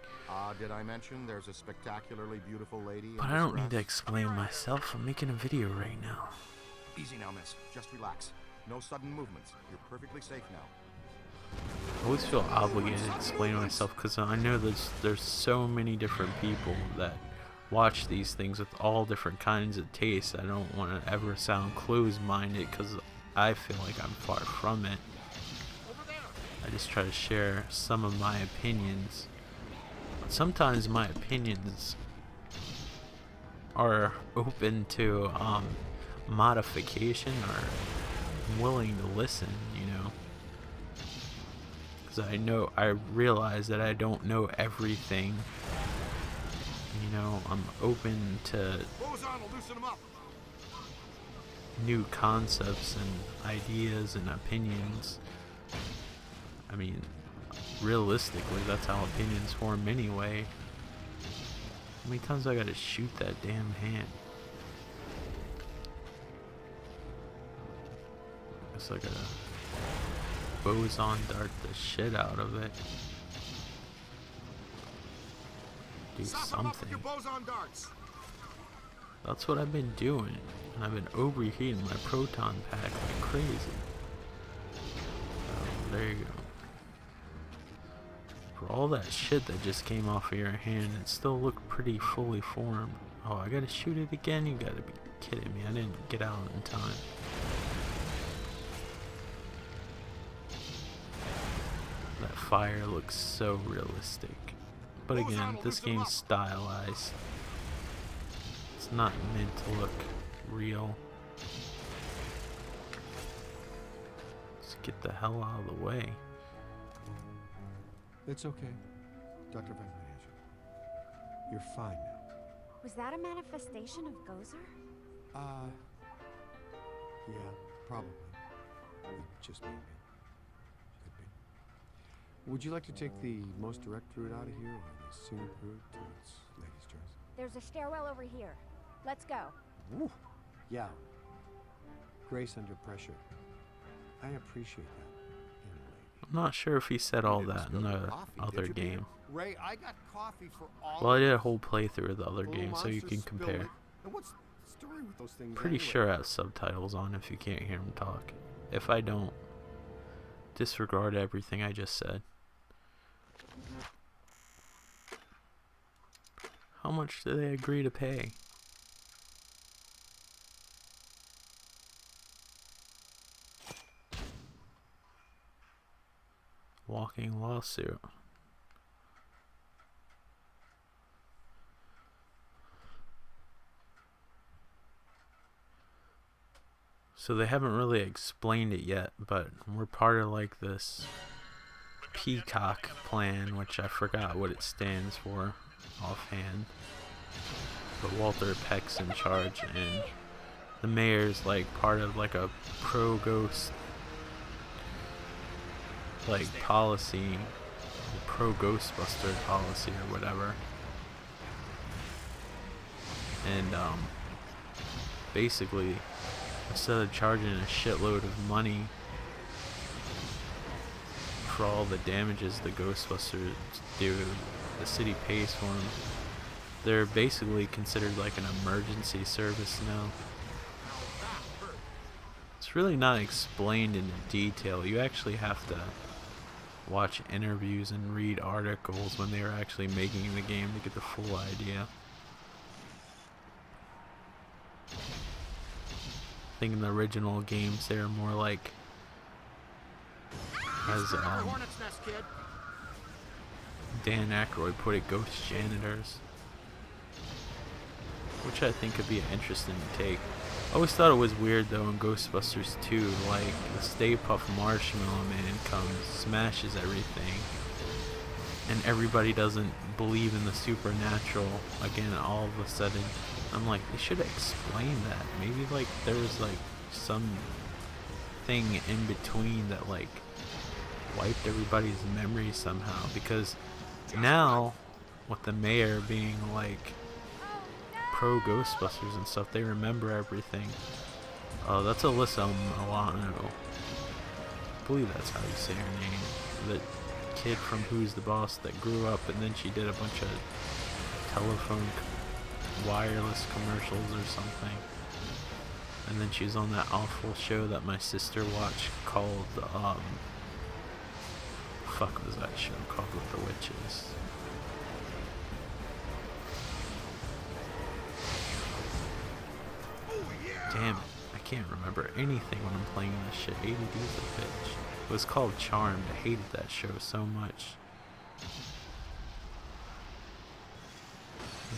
Did I mention there's a spectacularly beautiful lady? But I don't need to explain myself. I'm making a video right now. Easy now, miss. Just relax. No sudden movements. You're perfectly safe now. I always feel obligated to explain myself because I know there's so many different people that watch these things with all different kinds of tastes. I don't want to ever sound closed-minded because I feel like I'm far from it. I just try to share some of my opinions. But sometimes my opinions are open to modification are willing to listen, you know. Because I realize that I don't know everything. You know, I'm open to new concepts and ideas and opinions. I mean, realistically, that's how opinions form anyway. How many times I gotta shoot that damn hand? Guess I gotta boson dart the shit out of it. Do something. That's what I've been doing, and I've been overheating my proton pack like crazy. Oh, there you go. For all that shit that just came off of your hand, it still looked pretty fully formed. Oh, I gotta shoot it again? You gotta be kidding me. I didn't get out in time. That fire looks so realistic. But again, this game's stylized. It's not meant to look real. Let's get the hell out of the way. It's okay, Dr. Van Mansion. You're fine now. Was that a manifestation of Gozer? Yeah, probably. It just may be. Could be. Would you like to take the most direct route out of here, or the scenic route to its ladies' choice? There's a stairwell over here. Let's go. Woo. Yeah. Grace under pressure. I appreciate that. I'm not sure if he said all that in the other game. Ray, I got coffee for all. Well, I did a whole playthrough of the other game, so you can compare. And what's the story with those things Pretty anyway? sure I have subtitles on if you can't hear him talk. If I don't, disregard everything I just said. How much do they agree to pay? Walking lawsuit. So they haven't really explained it yet, but we're part of like this Peacock plan, which I forgot what it stands for offhand. But Walter Peck's in charge, and the mayor's like part of like a pro-ghost like policy, pro-Ghostbuster policy or whatever. And basically, instead of charging a shitload of money for all the damages the Ghostbusters do, the city pays for them. They're basically considered like an emergency service now. It's really not explained in detail. You actually have to watch interviews and read articles when they were actually making the game to get the full idea. I think in the original games they were more like as Dan Aykroyd put it, ghost janitors, which I think could be an interesting take. I always thought it was weird though in Ghostbusters 2, like the Stay Puft Marshmallow Man comes, smashes everything, and everybody doesn't believe in the supernatural again all of a sudden. I'm like, they should explain that. Maybe like there was like some thing in between that like wiped everybody's memory somehow, because now with the mayor being like pro Ghostbusters and stuff, they remember everything. Oh, that's Alyssa Milano. I believe that's how you say her name. The kid from Who's the Boss that grew up and then she did a bunch of telephone wireless commercials or something. And then she's on that awful show that my sister watched called, fuck was that show called with the witches? Damn it, I can't remember anything when I'm playing this shit. ADD's a bitch. It was called Charmed. I hated that show so much.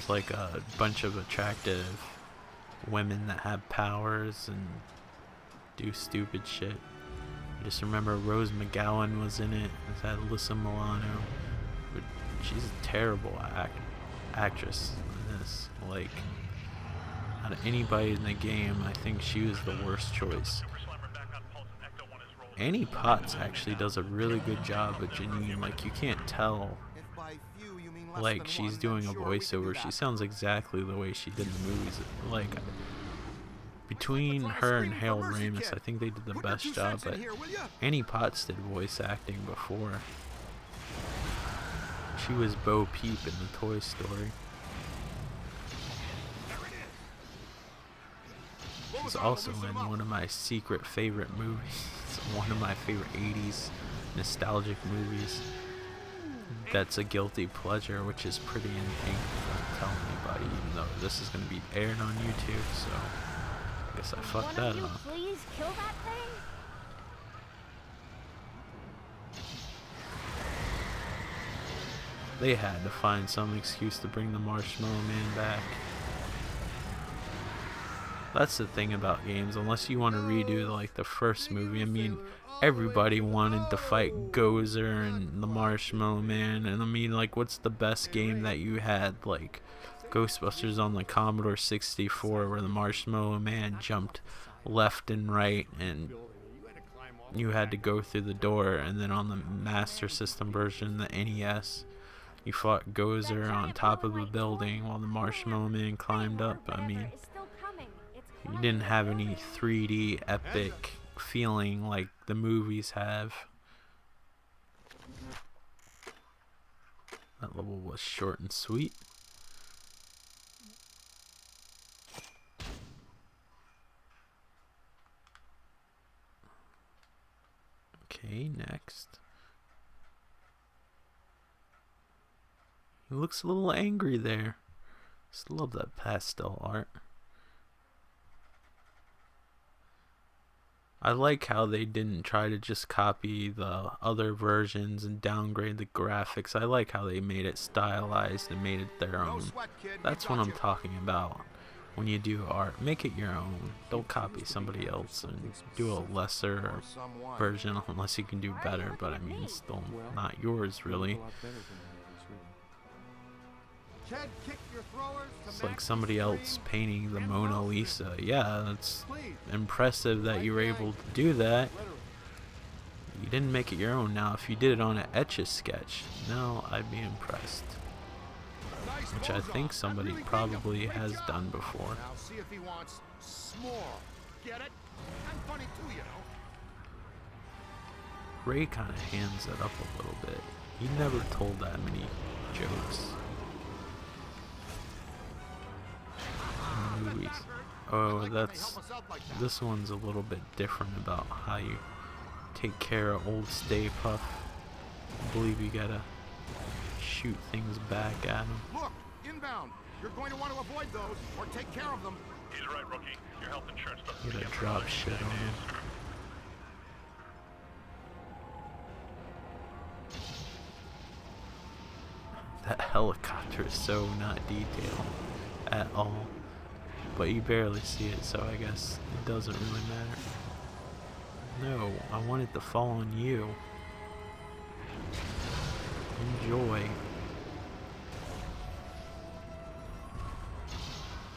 There's like a bunch of attractive women that have powers and do stupid shit. I just remember Rose McGowan was in it. It had Alyssa Milano. But she's a terrible actress in this. Like, out of anybody in the game, I think she was the worst choice. Annie Potts actually does a really good job with Janine. Like, you can't tell, like, she's doing a voiceover. She sounds exactly the way she did in the movies. Like, between her and Harold Ramis, I think they did the best job. But Annie Potts did voice acting before. She was Bo Peep in the Toy Story. She's also in one of my secret favorite movies. One of my favorite 80s nostalgic movies. That's a guilty pleasure, which is pretty anything. Don't tell anybody, even though this is going to be aired on YouTube, so I guess I fucked that up. Please kill that thing? They had to find some excuse to bring the Marshmallow Man back. That's the thing about games, unless you want to redo like the first movie. I mean, everybody wanted to fight Gozer and the Marshmallow Man, and I mean, like, what's the best game that you had? Like Ghostbusters on the Commodore 64, where the Marshmallow Man jumped left and right and you had to go through the door. And then on the Master System version, the NES, you fought Gozer on top of a building while the Marshmallow Man climbed up. I mean, you didn't have any 3D epic feeling like the movies have. That level was short and sweet. Okay, next. He looks a little angry there. Just love that pastel art. I like how they didn't try to just copy the other versions and downgrade the graphics. I like how they made it stylized and made it their own. That's what I'm talking about. When you do art, make it your own. Don't copy somebody else and do a lesser version unless you can do better. But I mean, it's still not yours, really. It's like somebody else painting the Mona Lisa. Yeah, that's impressive that you were able to do that. You didn't make it your own. Now, if you did it on an Etch-a-Sketch, now I'd be impressed. Which I think somebody probably has done before. Now see if he wants s'more. Get it? I'm funny too, you know. Ray kind of hands it up a little bit. He never told that many jokes in the movies. Oh, this one's a little bit different about how you take care of old Stay Puft. I believe you gotta shoot things back at him. Look, inbound. You're going to want to avoid those or take care of them. He's right, rookie. Your health insurance doesn't You gotta begin for drop another shit 10 on him. days. That helicopter is so not detailed at all. But you barely see it, so I guess it doesn't really matter. No, I want it to fall on you. Enjoy.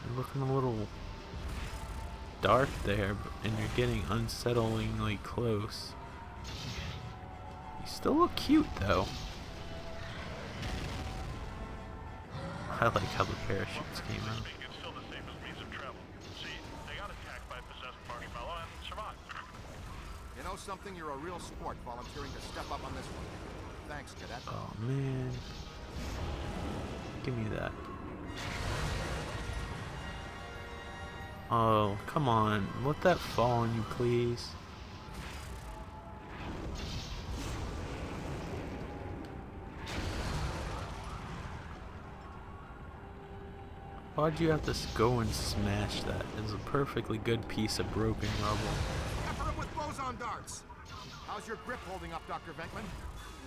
You're looking a little dark there, and you're getting unsettlingly close. You still look cute, though. I like how the parachutes came out. It's still the same as means of travel. See, they got attacked by a possessed marshmallow and survived. You know something? You're a real sport volunteering to step up on this one. Thanks, Cadet. Oh man. Give me that. Oh, come on. Let that fall on you, please. Why'd you have to go and smash that? It's a perfectly good piece of broken rubble. Pepper him with boson darts. How's your grip holding up, Dr. Venkman?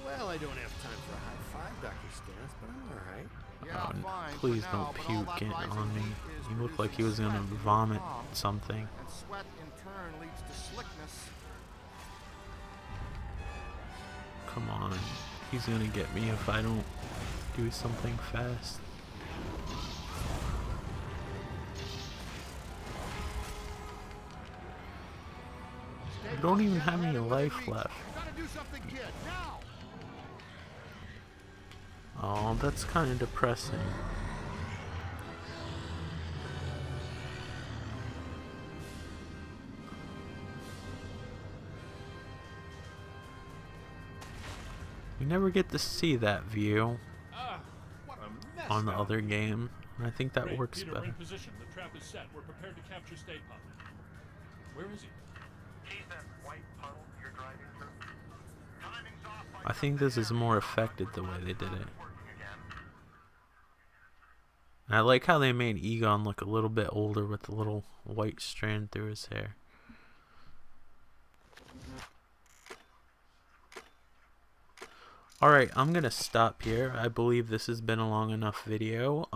Well, I don't have time for a high five, Dr. Stans, but I'm all right. Yeah, Oh, fine. please for now, don't but all puke that getting rising on me. heat is He looked like he was producing gonna sweat in your vomit palm, something. and sweat in turn leads to slickness. Come on. He's gonna get me if I don't do something fast. I don't even have any life left. Gotta do something, kid, now! Oh, that's kind of depressing. We never get to see that view What a mess. on the other game, and I think that Great. works Peter, we're better. in position. The trap is set. We're prepared to capture Stay Puft. Where is he? He's that white puddle you're driving through. Timing's off by I think this is more effective the way they did it. working again. And I like how they made Egon look a little bit older with the little white strand through his hair. Alright, I'm gonna stop here. I believe this has been a long enough video.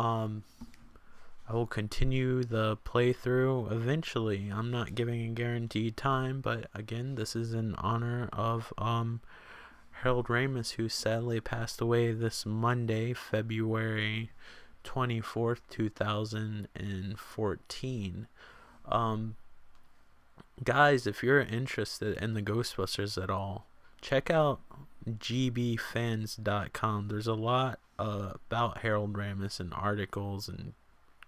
I will continue the playthrough eventually. I'm not giving a guaranteed time, but again, this is in honor of Harold Ramis, who sadly passed away this Monday, February 24th, 2014. Guys, if you're interested in the Ghostbusters at all, check out gbfans.com. There's a lot about Harold Ramis and articles and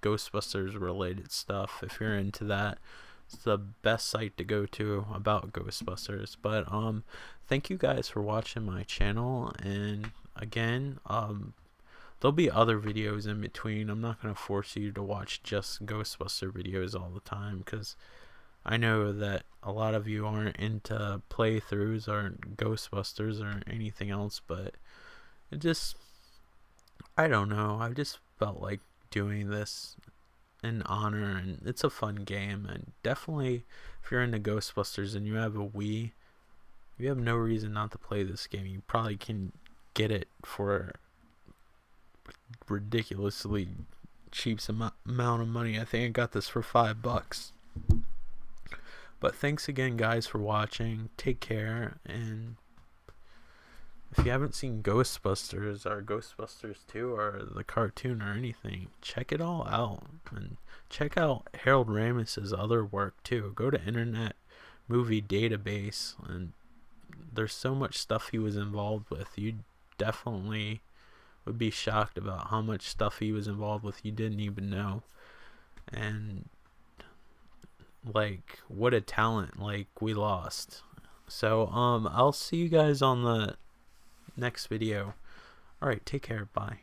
Ghostbusters related stuff. If you're into that, it's the best site to go to about Ghostbusters. But thank you guys for watching my channel, and again, there'll be other videos in between. I'm not going to force you to watch just Ghostbuster videos all the time, because I know that a lot of you aren't into playthroughs or Ghostbusters or anything else, but it just, I don't know, I just felt like doing this in honor, and it's a fun game. And definitely, if you're into Ghostbusters and you have a Wii, you have no reason not to play this game. You probably can get it for ridiculously cheap amount of money. I think I got this for $5. But thanks again, guys, for watching. Take care, and if you haven't seen Ghostbusters or Ghostbusters 2 or the cartoon or anything, check it all out, and check out Harold Ramis's other work too. Go to Internet Movie Database, and there's so much stuff he was involved with. You definitely would be shocked about how much stuff he was involved with you didn't even know. And like, what a talent like we lost. So I'll see you guys on the next video. Alright, take care, bye.